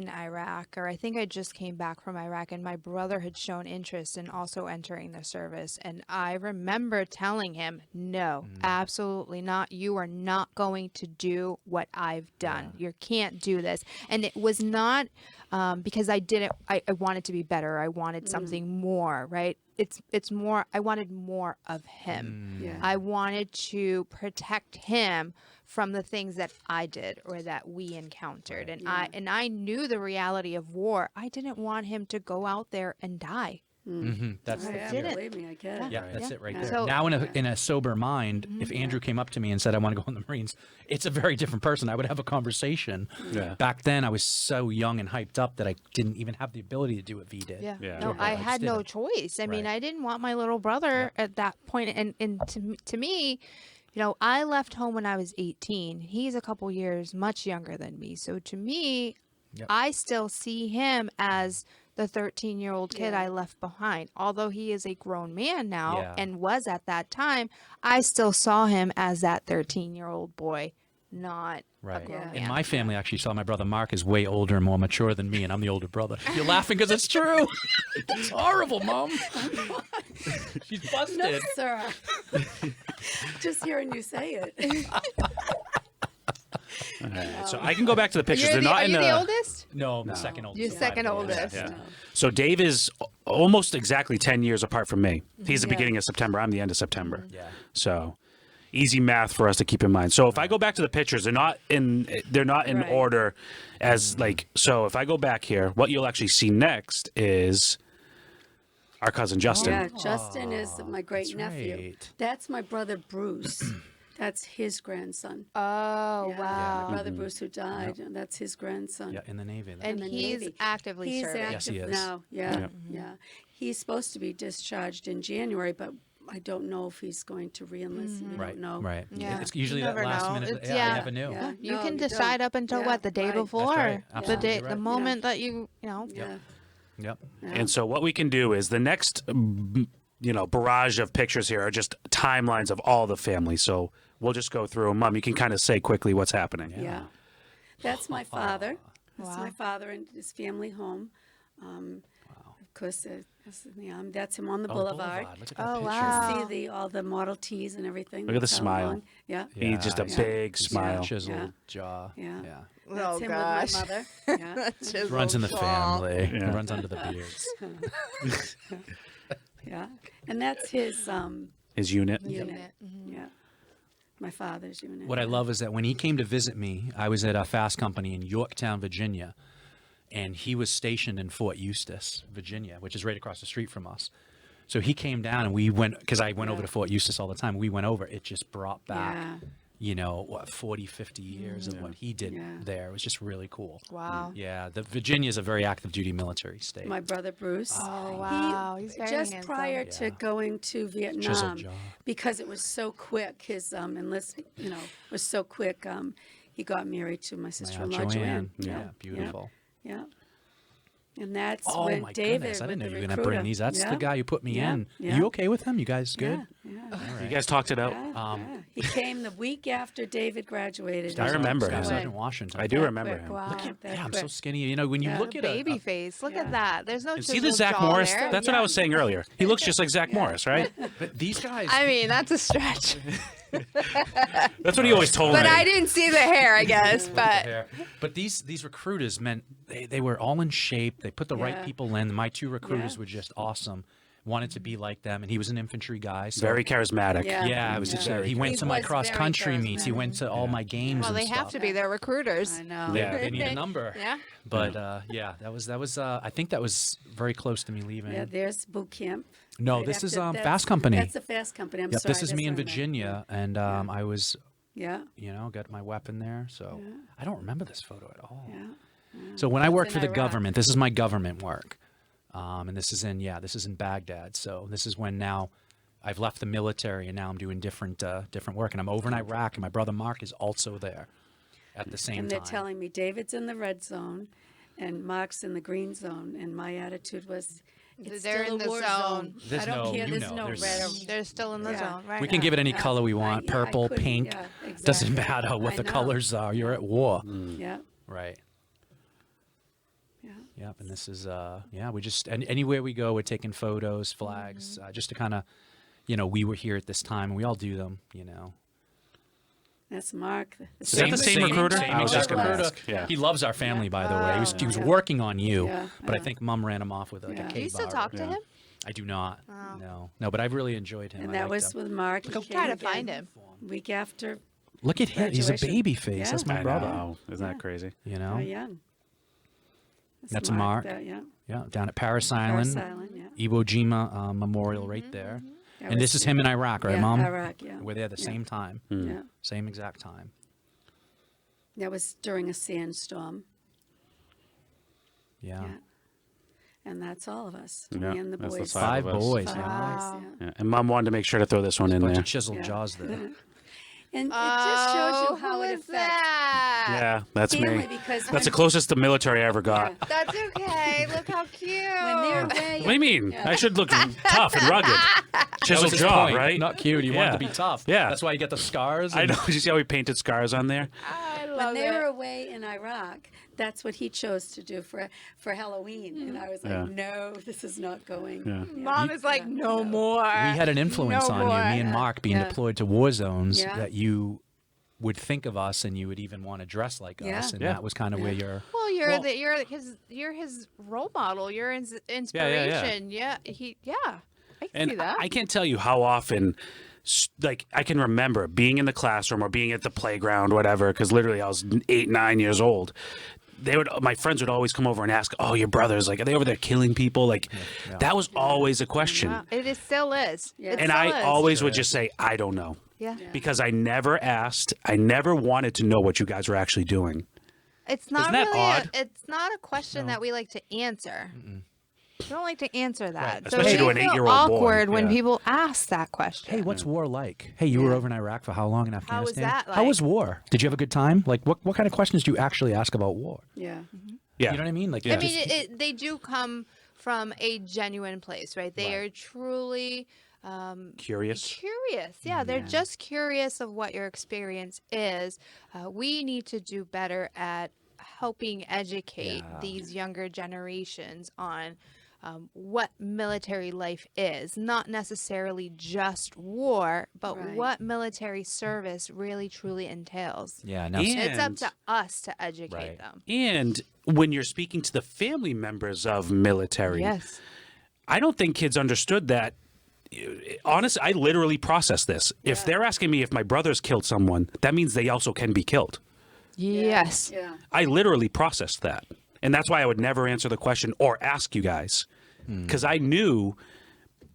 Iraq, or I think I just came back from Iraq, and my brother had shown interest in also entering the service. And I remember telling him, no, absolutely not. You are not going to do what I've done. You can't do this. And it was not because I wanted to be better. I wanted something more, right? It's more, I wanted more of him. Yeah. I wanted to protect him from the things that I did or that we encountered. And I knew the reality of war. I didn't want him to go out there and die. That's Oh, the yeah, fear. didn't. believe me, I get it. Yeah, that's it right there. So- Now, in a sober mind, if Andrew came up to me and said, "I want to go in the Marines," it's a very different person. I would have a conversation. Yeah. Back then, I was so young and hyped up that I didn't even have the ability to do what V did. Yeah. No, I just had no didn't. choice. I mean, Right. I didn't want my little brother at that point. And to me, I left home when I was 18. He's a couple years much younger than me. So to me, Yep. I still see him as the 13-year-old kid Yeah. I left behind. Although he is a grown man now Yeah. and was at that time, I still saw him as that 13-year-old boy not Right. a grown In man. my family, actually, saw my brother Mark is way older and more mature than me, and I'm the older brother. You're laughing because it's true. It's horrible, Mom. She's busted. No, sir. Just hearing you say it. All right, so I can go back to the pictures. You're They're the, not are in you the. the oldest? No, I'm the second oldest. You're second oldest. Yeah. No. So Dave is almost exactly 10 years apart from me. He's the Yeah. beginning of September. I'm the end of September. Yeah. So easy math for us to keep in mind. So if I go back to the pictures, they're not in Right. order as like. So if I go back here, what you'll actually see next is our cousin Justin. Yeah, Justin is my great that's nephew. right. That's my brother Bruce. That's his grandson. Oh, Yeah, wow. my brother Bruce who died. That's his grandson. Yeah, in the Navy. And the he's Navy. actively He's serving. active Yes, he is. now. Yeah, Yeah. yeah. He's supposed to be discharged in January, but I don't know if he's going to re-enlist. We Right. don't know. Right. Yeah. It's usually You that never last know. minute. It's- I yeah. never knew. Yeah. You No, can you decide don't. up until Yeah, what, the day right. That's before? right. The Absolutely day, right. the moment that you know. Yeah. Yep. And so what we can do is the next, barrage of pictures here are just timelines of all the family. So we'll just go through them. Mom, you can kind of say quickly what's happening. Yeah. That's my father. That's Wow. my father and his family home. Of course, that's him on the Oh, boulevard. Look at that Oh, picture. wow. See all the Model Ts and everything. Look at the that's how smile. long- Yeah. He's just a Yeah. big His smile. Chiseled Yeah. jaw. Yeah. Yeah. That's Oh, him gosh. with my mother. Yeah. Just Runs in the so family. Yeah. Runs under the beards. Yeah. And that's his His unit. unit. Yeah. My father's unit. What I love is that when he came to visit me, I was at a fast company in Yorktown, Virginia, and he was stationed in Fort Eustis, Virginia, which is right across the street from us. So he came down and we went, because I went over to Fort Eustis all the time. We went over. It just brought back, Yeah. 40, 50 years of what he did Yeah. there. It was just really cool. Wow. Yeah, Virginia is a very active duty military state. My brother Bruce. Oh, wow. He's very just handsome. prior to going to Vietnam, jaw. because it was so quick. His enlistment, was so quick. He got married to my sister-in-law Joanne. Yeah, beautiful. Yeah. And that's Oh when my David. goodness! I didn't know with you the were gonna bring recruiter- these. That's Yeah. the guy who put me Yeah. in. Yeah. You okay with him? You guys good? Yeah. You guys talked it out. Yeah. He came the week after David graduated. I remember Staff him. Sergeant Washington. I do That remember quick. him. Wow. That Yeah, I'm so quick. skinny. You know, when you Yeah. look at Baby face. Look at that. There's no See the chiseled Zach jaw Morris? there. That's what I was saying earlier. He looks just like Zach Morris, right? but these guys. I mean, that's a stretch. That's what he always told But me. I didn't see the hair, I guess. But hair. But these recruiters meant they were all in shape. They put the right Yeah. people in. My two recruiters Yeah. were just awesome. Wanted to be like them, and he was an infantry guy. So Very charismatic. Yeah. yeah, it was just he went He to my was cross very country meets. He charismatic. went to all my games. well, and they have stuff. to be. They're recruiters. I know. Yeah. They need a number. Yeah. But yeah, that was I think that was very close to me leaving. Yeah, there's boot camp. No, Right this is after- Fast Company. That's the fast company. I'm Yep, sorry. this is me that's in what I meant. Virginia, and I was, Yeah. got my weapon there. So I don't remember this photo at all. Yeah. So when I worked in for the Iraq. government, this is my government work, and this is in Baghdad. So this is when now I've left the military and now I'm doing different work, and I'm over in Iraq, and my brother Mark is also there at the same And they're time. telling me David's in the red zone and Mark's in the green zone. And my attitude was, it's They're still in a the war zone. There's I don't no- care. you There's know, no there's- red or They're still in the Yeah. zone, right? We can give it any color we want, I purple, couldn't- pink. yeah, Doesn't exactly. matter what I the know. colors are. You're at war. Yeah. Right. Yeah. Yep. And this is we just anywhere we go, we're taking photos, flags, just to kind of, we were here at this time, and we all do them. That's Mark. Is that the same recruiter? Same I was just exact gonna recruiter. ask, yeah. He loves our family, by the way. He was Yeah. working on you, Yeah, but I yeah. think Mom ran him off with like Yeah. a Do K you still bar. talk to him? I do not. Oh. No, but I've really enjoyed him. And I that liked was him. with Mark. He Try came to again find him. Week after. Look at him. He's a Graduation. baby face. Yeah. That's my I brother. know. Isn't that crazy? You know. Oh, yeah. That's Mark. Yeah. Yeah, down at Paris Paris Island, Island, yeah. Iwo Jima Memorial, right there. That And this was- is him in Iraq, right, yeah, Mom? Iraq, yeah. We're there the Yeah. same time, Yeah. same exact time. That was during a sandstorm. Yeah. Yeah. And that's all of us. Yeah, Me and the that's the boys. side. Five of us. boys. Five Yeah. Wow. boys, yeah. Yeah. And Mom wanted to make sure to throw this one in Bunch there. of chiseled Yeah. jaws there. And it just shows you how who it is affects that? Yeah, that's family me. because That's the closest to military I ever got. Yeah. That's okay. Look how cute. when they're away. What do you mean? I should look tough and rugged. Chisel his jaw, point. right? Not cute. He wanted to be tough. Yeah. That's why you get the scars. I and- know. Did you see how he painted scars on there? I When love they were it. away in Iraq, that's what he chose to do for Halloween, and I was like, Yeah. no, this is not going. Yeah. Mom is like, no more. We had an influence No on more. you, me and Mark being Yeah. deployed to war zones, Yeah. that you would think of us and you would even want to dress like Yeah. us. And Yeah. that was kind of where you're. Well, Well- you're his role model. You're his yeah. inspiration. Yeah, I can And see that. I can't tell you how often, like, I can remember being in the classroom or being at the playground, whatever, because literally I was 8, 9 years old. My friends would always come over and ask, "Oh, your brothers, like, are they over there killing people?" Like, that was always a question. Yeah, it still is. Yeah. It And still I is. always would just say, "I don't know," Yeah. because I never asked. I never wanted to know what you guys were actually doing. It's not Isn't that really. odd? It's not a question that we like to answer. We don't like to answer that. Right. So Especially it to may an feel 8-year-old boy. awkward when Yeah. people ask that question. Hey, what's war like? Hey, you were over in Iraq for how long in Afghanistan? How was that How like? was war? Did you have a good time? Like, what kind of questions do you actually ask about war? Yeah. Yeah, You know what I mean? Like, Yeah. I mean, they do come from a genuine place, right? They are truly curious. curious. Yeah, they're just curious of what your experience is. We need to do better at helping educate these younger generations on what military life is, not necessarily just war, but Right. what military service really truly entails. yeah. Now, And- It's up to us to educate Right. them. And when you're speaking to the family members of military, Yes. I don't think kids understood that. Honestly, I literally processed this. If they're asking me if my brother's killed someone, that means they also can be killed. Yes. Yeah. I literally processed that. And that's why I would never answer the question or ask you guys. Because I knew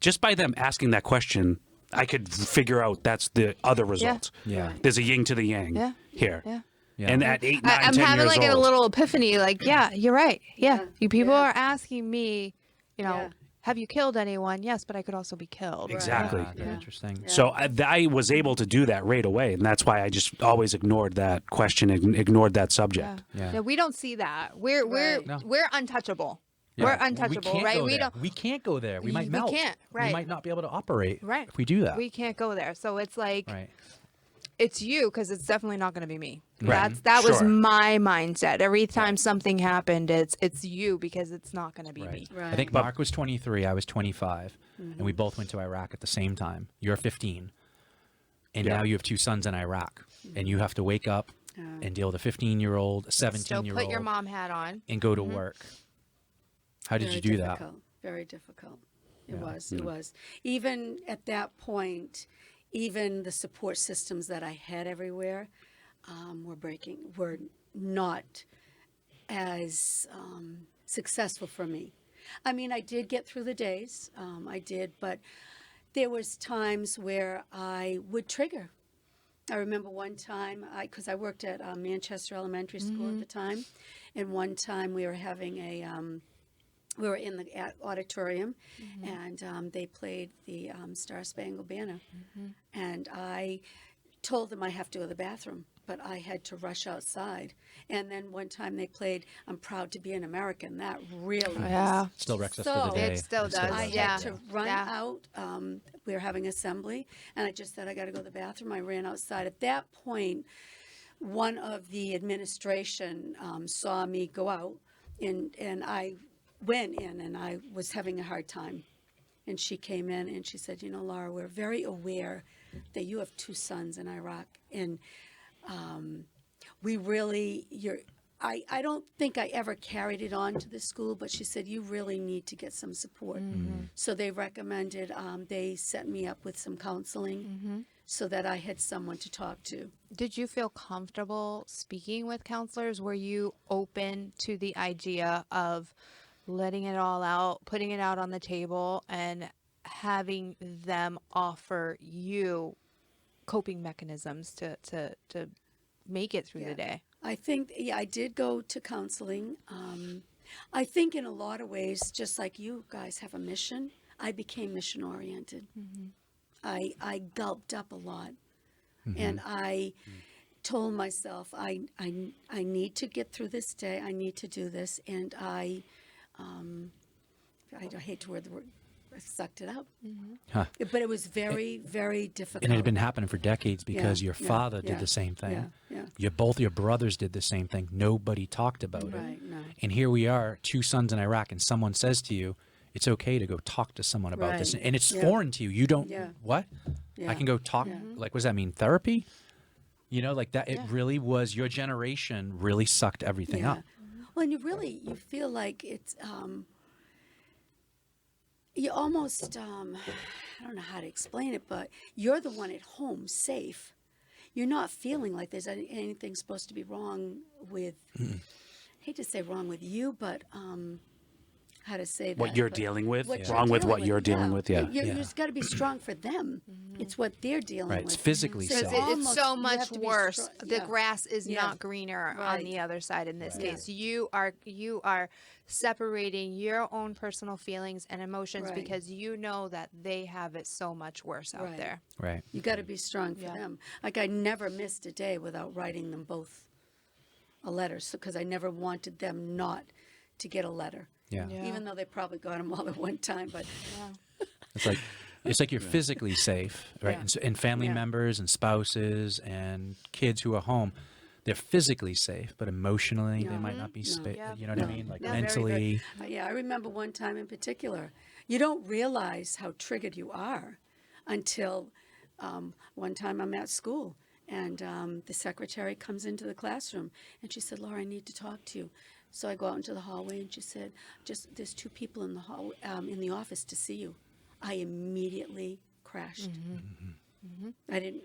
just by them asking that question, I could figure out that's the other result. Yeah. There's a yin to the yang Yeah. here. Yeah. Yeah. And at 8, 9, I'm 10 having years like a old. little epiphany. Like, yeah, you're right. Yeah, Yeah. you people Yeah. are asking me, Yeah. have you killed anyone? Yes, but I could also be killed. Exactly. Yeah, they're interesting. So I was able to do that right away. And that's why I just always ignored that question and ignored that subject. Yeah. Yeah, we don't see that. We're Right. No. we're untouchable. Yeah. We're We untouchable, can't right? go We there. don't. We can't go there. We might We melt. can't, We right. might not be able to operate. Right. If we do that. We can't go there. So it's like Right. it's you because it's definitely not going to be me. Right. That was Sure. my mindset. Every time something happened, it's you because it's not going to be me. Right. I think Mark was 23. I was 25, and we both went to Iraq at the same time. You're 15, and Yeah. now you have 2 sons in Iraq, and you have to wake up and deal with a 15-year-old, a Still 17-year-old, put your mom hat on. and go to work. How did you do that? Very difficult. It was. It was. Even at that point, even the support systems that I had everywhere were not as successful for me. I mean, I did get through the days. I did, but there was times where I would trigger. I remember one time, because I worked at Manchester Elementary School at the time, and one time we were having we were in the auditorium, and they played the Star Spangled Banner, and I told them I have to go to the bathroom, but I had to rush outside. And then one time they played "I'm Proud to Be an American." That really Yeah. Still wrecks us to So- the day. It still does. I Yeah. had to run Yeah. out. We were having assembly, and I just said, I got to go to the bathroom. I ran outside. At that point, one of the administration saw me go out, and I went in, and I was having a hard time. And she came in, and she said, Laura, we're very aware that you have 2 sons in Iraq, and we really, I don't think I ever carried it on to the school, but she said, you really need to get some support. So they recommended, they set me up with some counseling so that I had someone to talk to. Did you feel comfortable speaking with counselors? Were you open to the idea of letting it all out, putting it out on the table, and having them offer you coping mechanisms to make it through the day? I think, I did go to counseling. I think in a lot of ways, just like you guys have a mission, I became mission oriented. I gulped up a lot, and I told myself, I need to get through this day. I need to do this, and I hate to word the word. sucked it up. Huh. But it was very, very difficult. And it had been happening for decades because your father did yeah, the same thing. yeah. Both your brothers did the same thing. Nobody talked about it. Right, no. And here we are, 2 sons in Iraq, and someone says to you, it's okay to go talk to someone about this. Right. And it's Yeah. foreign to you. You don't, Yeah. what? Yeah. I can go talk, like, what does that mean? Therapy? You know, like that, it really was, your generation really sucked everything up. Well, and you feel like it's, you almost, I don't know how to explain it, but you're the one at home safe. You're not feeling like there's anything supposed to be wrong with, I hate to say wrong with you, but how to say that. What you're but dealing with, what you're wrong with what dealing you're dealing with. Yeah. You just got to be strong for them. It's what they're dealing Right. with. It's physically So self. It's almost- so you much have to be worse. strong- The yeah. grass is Yeah. not greener on Right. the other side in this Right. case. You are separating your own personal feelings and emotions Right. because you know that they have it so much worse out Right. there. Right. You got to be strong for them. Like I never missed a day without writing them both a letter, because I never wanted them not to get a letter. Yeah. Even though they probably got them all at one time, but It's like you're physically safe, right? Yeah. And family Yeah. members and spouses and kids who are home, they're physically safe, but emotionally they might not be safe. Yeah. You know what I mean? Like no, very, mentally. yeah, I remember one time in particular. You don't realize how triggered you are until one time I'm at school and the secretary comes into the classroom and she said, "Laura, I need to talk to you." So I go out into the hallway and she said, "Just there's 2 people in the hall in the office to see you." I immediately crashed. I didn't,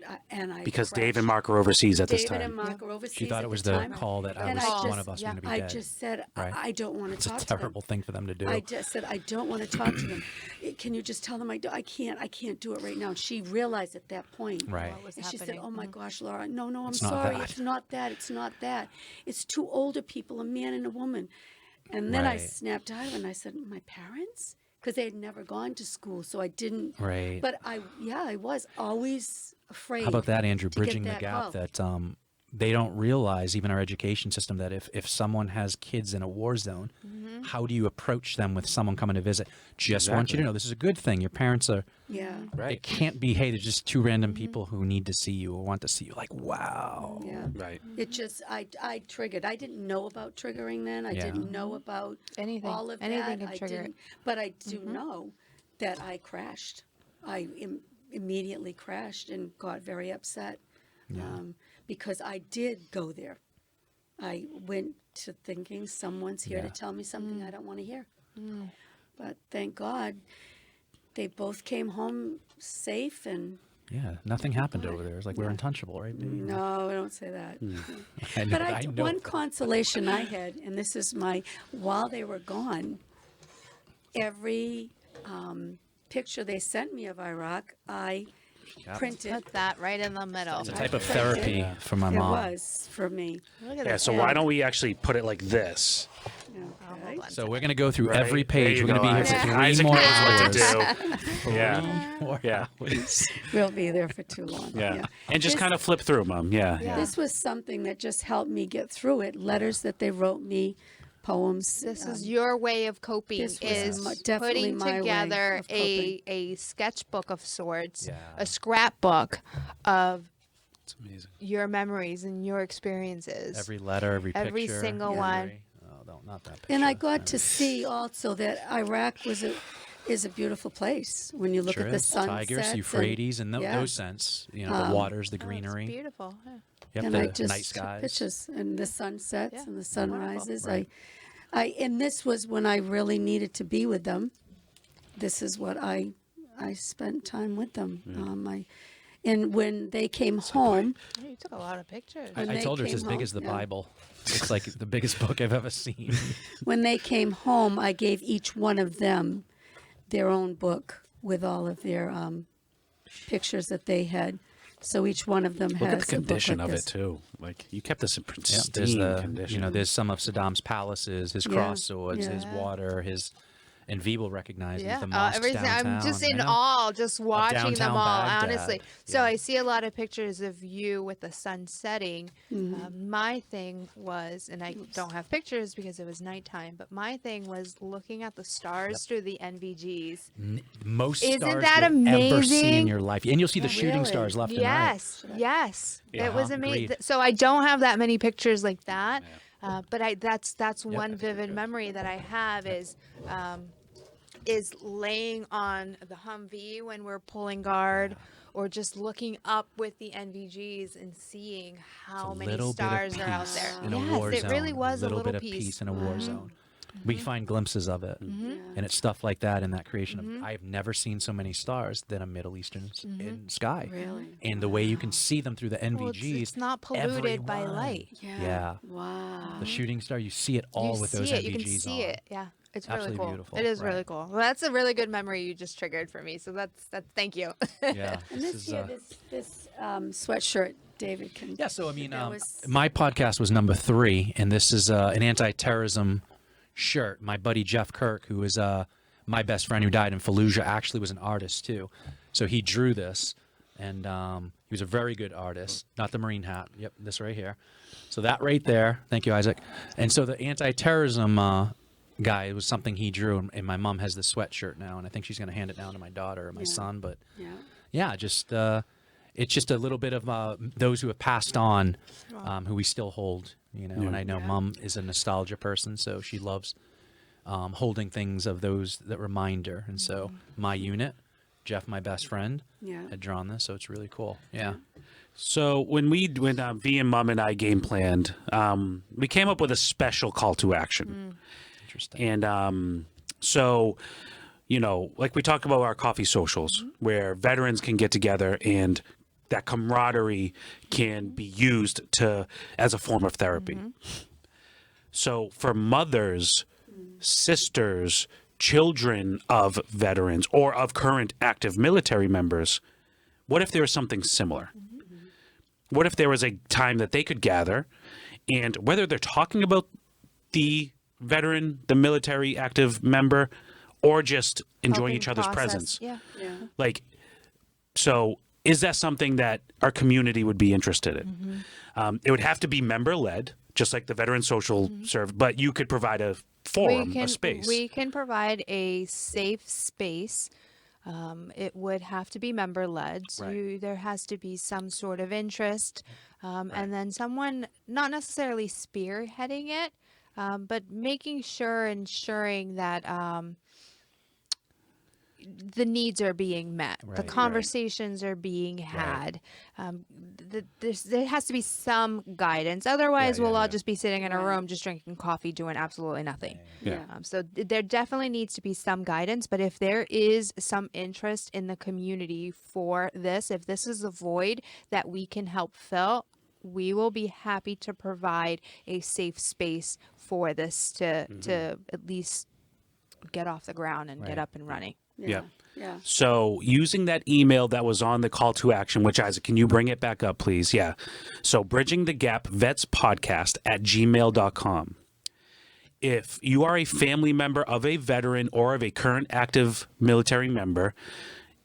Because crashed. Dave and Mark are overseas at this David time. and Mark are overseas. She thought at it was the the time. call that And one of us was going to be I dead. just said, Right. I don't want to It's talk a to them. terrible thing for them to do. I just said, I don't want to talk to them. Can you just tell them I can't do it right now. And she realized at that point. Right. What was And she said, happening. "Oh my gosh, Laura, no, I'm It's not sorry. that." It's not that. It's not that. It's 2 older people, a man and a woman." And then I Right. snapped out of it and I said, "My parents?" Because they had never gone to school, so I didn't. Right. But I was always afraid. How about that, Andrew? to get Bridging the that gap call. that they don't realize, even our education system, that if someone has kids in a war zone, how do you approach them with someone coming to visit? Just want you to know this is a good thing. Your parents are, Yeah. it can't be, hey, there's just 2 random people who need to see you or want to see you. Like, wow. Yeah. Right. It just, I triggered. I didn't know about triggering then. I Yeah. didn't know about Anything. all of Anything that. can I trigger it. didn't, but I do know that I crashed. I immediately crashed and got very upset because I did go there. I went to thinking someone's here to tell me something I don't want to hear. But thank God they both came home safe and Yeah, nothing happened over there. It's like we're untouchable, right? no, don't say that. I know, But I know. one consolation I had, and this is while they were gone, every picture they sent me of Iraq, I printed. Put that right in the middle. It's a type of therapy for my It mom. was for me. Look at Yeah. this. So why don't we actually put it like this? Okay. Hold on. So we're going to go through Right. every There page. you We're going to go, be here Isaac. for 3 Isaac more knows hours. what to do. Yeah. 3 more Yeah. hours. We'll be there for too long. Yeah. And just This- kind of flip through them. Yeah. Yeah. This was something that just helped me get through it. Letters that they wrote me, poems. This is your way of coping, this was is definitely putting my way together of coping. a sketchbook of sorts, Yeah. a scrapbook of It's amazing. your memories and your experiences. Every letter, every picture. Every single one. Oh, no, not that picture. And I got to see also that Iraq is a beautiful place when you look Sure at the is. sunsets. Tigers, Euphrates, and yeah. those scents. You know, the waters, the Oh, it's greenery. beautiful. Yeah. Yep, And the I just night took skies. pictures and the sunsets Yeah, and the sunrises. Right. And this was when I really needed to be with them. This is what I spent time with them. And when they came home, Oh, you took a lot of pictures. I they told her it's came as big home, as the yeah. Bible. It's like the biggest book I've ever seen. when they came home, I gave each one of them their own book with all of their pictures that they had. So each one of them Look has at the condition a book of like it this. too. Like you kept this in Yeah, pristine there's the, condition. you know, there's some of Saddam's palaces, his Yeah, cross swords, yeah. his water, his, Envaluable recognized Yeah, the mosques everything. I'm downtown. just in I know. awe, just watching them downtown all. Baghdad. Honestly, so Yeah. I see a lot of pictures of you with the sun setting. My thing was, and I don't have pictures because it was nighttime, but my thing was looking at the stars through the NVGs. Most Isn't stars that you'll ever see in amazing? your life, and you'll see the shooting Really? stars left Yes, yes, Yeah, it was amazing. agreed. So I don't have that many pictures like that, but that's one vivid memory that I have is laying on the Humvee when we're pulling guard, or just looking up with the NVGs and seeing how and right. many Little stars bit of are out peace there. in a Yes, war it zone. really was a little little bit of piece. peace in a war zone. We find glimpses of it, and it's stuff like that in that creation. Of, I've never seen so many stars than a Middle Eastern in sky. Really? And the way you can see them through the NVGs. Well, it's not polluted by everyone. light. Yeah. Wow. The shooting star, you see it all You with see those it. NVGs You can see on. it. Yeah, it's Absolutely really cool. beautiful, It is right. really cool. Well, that's a really good memory you just triggered for me. So that's thank you. Yeah. And this year, this sweatshirt, David can. Yeah, so I mean, that was- my podcast was number 3, and this is an anti-terrorism shirt. My buddy Jeff Kirk, who is my best friend who died in Fallujah, actually was an artist too. So he drew this, and he was a very good artist. Not the Marine hat. Yep, this right here. So that right there. Thank you, Isaac. And so the anti-terrorism guy was something he drew, and my mom has this sweatshirt now, and I think she's going to hand it down to my daughter or my son. But yeah, just it's just a little bit of those who have passed on, who we still hold, you know. And I know Mom is a nostalgia person, so she loves holding things of those that remind her. And so my unit, Jeff, my best friend, had drawn this, so it's really cool. Yeah. So when V and Mom and I game planned, we came up with a special call to action. Interesting. And so, you know, like we talk about our coffee socials, where veterans can get together and that camaraderie can be used as a form of therapy. So for mothers, sisters, children of veterans or of current active military members, what if there was something similar? What if there was a time that they could gather, and whether they're talking about the veteran, the military active member, or just enjoying Helping each other's process. presence? Yeah. Like, so is that something that our community would be interested in? It would have to be member-led, just like the Veteran Social Serve, but you could provide a forum, a space. We can provide a safe space. It would have to be member led. So Right. there has to be some sort of interest, and then someone not necessarily spearheading it, but making sure, ensuring that the needs are being met, the Right. conversations are being had. There has to be some guidance. Otherwise, we'll all just be sitting in a room just drinking coffee, doing absolutely nothing. So there definitely needs to be some guidance. But if there is some interest in the community for this, if this is a void that we can help fill, we will be happy to provide a safe space for this to at least get off the ground and get up and running. Yeah. Yeah. So using that email that was on the call to action, which Isaac, can you bring it back up, please? Yeah. So bridging the gap vets podcast at gmail.com. If you are a family member of a veteran or of a current active military member,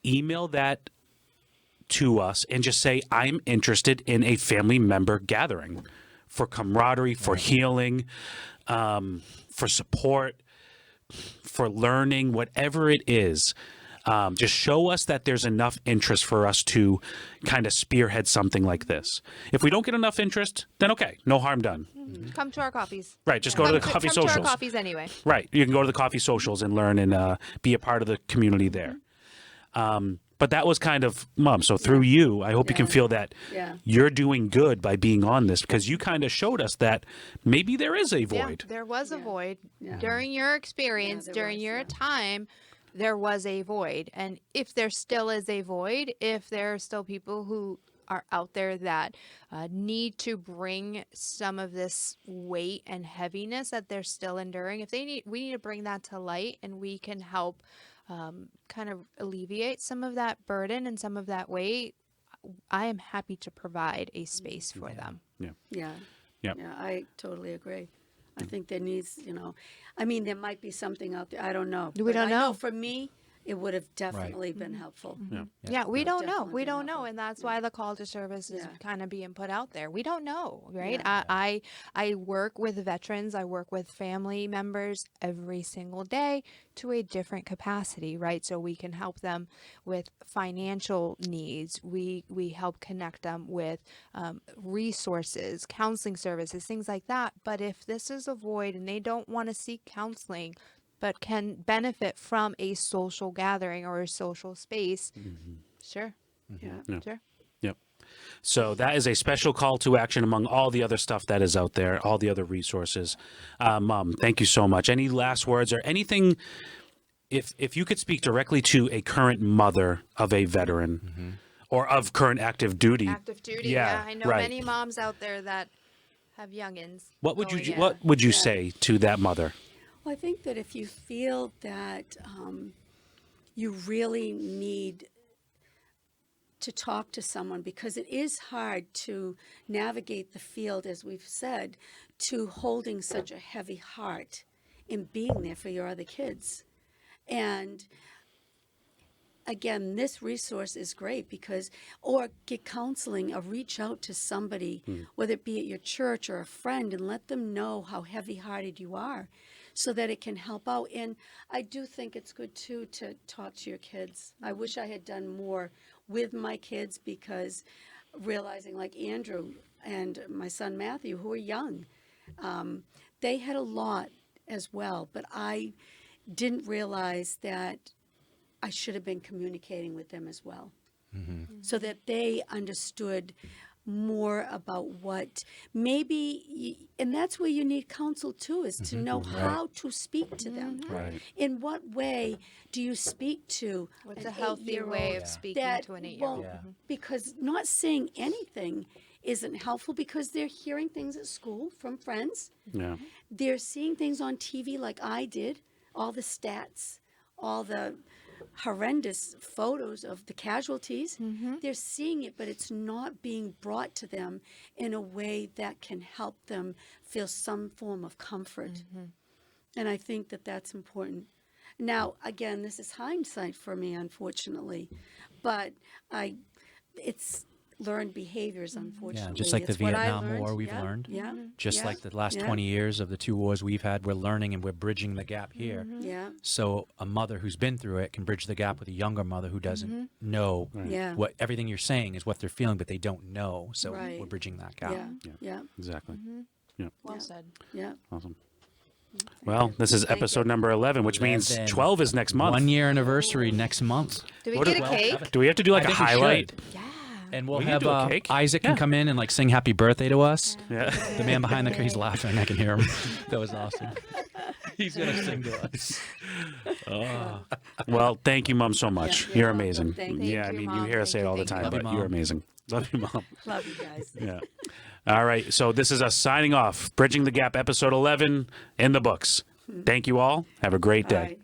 email that to us and just say, I'm interested in a family member gathering for camaraderie, for healing, for support, for learning, whatever it is. Just show us that there's enough interest for us to kind of spearhead something like this. If we don't get enough interest, then okay, no harm done. Come to our coffees. Right, just go to the coffee come socials. to our coffees anyway. Right, you can go to the coffee socials and learn and be a part of the community there. But that was kind of, Mom, so through you, I hope you can feel that you're doing good by being on this, because you kind of showed us that maybe there is a void. Yeah, there was a void during your experience, there during was, your time. There was a void, and if there still is a void, if there are still people who are out there that need to bring some of this weight and heaviness that they're still enduring, we need to bring that to light, and we can help kind of alleviate some of that burden and some of that weight. I am happy to provide a space for them. Yeah. Yep. Yeah, I totally agree. I think there needs, I mean, there might be something out there. I don't know. We But don't I know. for me, it would have definitely been helpful. Yeah, we don't know. Definitely We been don't know, helpful. and that's why the call to service is Yeah. kind of being put out there. We don't know, right? Yeah. I work with veterans. I work with family members every single day to a different capacity, right? So we can help them with financial needs. We help connect them with resources, counseling services, things like that. But if this is a void and they don't want to seek counseling, but can benefit from a social gathering or a social space, sure, Yeah. Yeah. sure. Yep. So that is a special call to action among all the other stuff that is out there, all the other resources. Mom, thank you so much. Any last words or anything? If you could speak directly to a current mother of a veteran or of current active duty, Active duty. Yeah, Yeah, I know right. many moms out there that have youngins. what would going you in. what would you say to that mother? Well, I think that if you feel that you really need to talk to someone, because it is hard to navigate the field, as we've said, to holding such a heavy heart and being there for your other kids. And again, this resource is great because, or get counseling or reach out to somebody, whether it be at your church or a friend, and let them know how heavy hearted you are so that it can help out. And I do think it's good too to talk to your kids. I wish I had done more with my kids, because realizing, like Andrew and my son Matthew, who are young, they had a lot as well, but I didn't realize that I should have been communicating with them as well, so that they understood more about what and that's where you need counsel too, is to know how to speak to them. Right. In what way do you speak to What's an a healthy 8-year-old way of speaking that to an 8-year-old? won't- because not saying anything isn't helpful, because they're hearing things at school from friends. Yeah. They're seeing things on TV like I did, all the stats, all the horrendous photos of the casualties. They're seeing it, but it's not being brought to them in a way that can help them feel some form of comfort. And I think that that's important. Now, again, this is hindsight for me, unfortunately, but it's learned behaviors, unfortunately. Yeah, just like the It's what I Vietnam learned. War we've Yeah, learned. Yeah. Just yeah, like the last yeah, 20 years of the 2 wars we've had, we're learning and we're bridging the gap here. Yeah. So a mother who's been through it can bridge the gap with a younger mother who doesn't know Yeah. what everything you're saying is what they're feeling, but they don't know. So Right. we're bridging that gap. Yeah. Yeah. Exactly. Well Yeah. said. Yeah. Awesome. Well, this is episode number 11, which means 11. 12 is next month. 1 year anniversary next month. Do we What get do- a cake? Do we have to do like I a think we highlight? should. Yeah. And we'll We can have do a cake. Isaac can come in and like sing happy birthday to us. Yeah. The man behind the he's laughing. I can hear him. That was awesome. He's gonna sing to us. Well, thank you, Mom, so much. Yeah, You're you're amazing. welcome. Thank you. Yeah, I Thank you, mean, you Mom. hear us say Thank it all you, the thank time, you. but Love you, you're Mom. amazing. Love you, Mom. Love you guys. Yeah. All right. So this is us signing off. Bridging the Gap, episode 11 in the books. Thank you all. Have a great All day. right.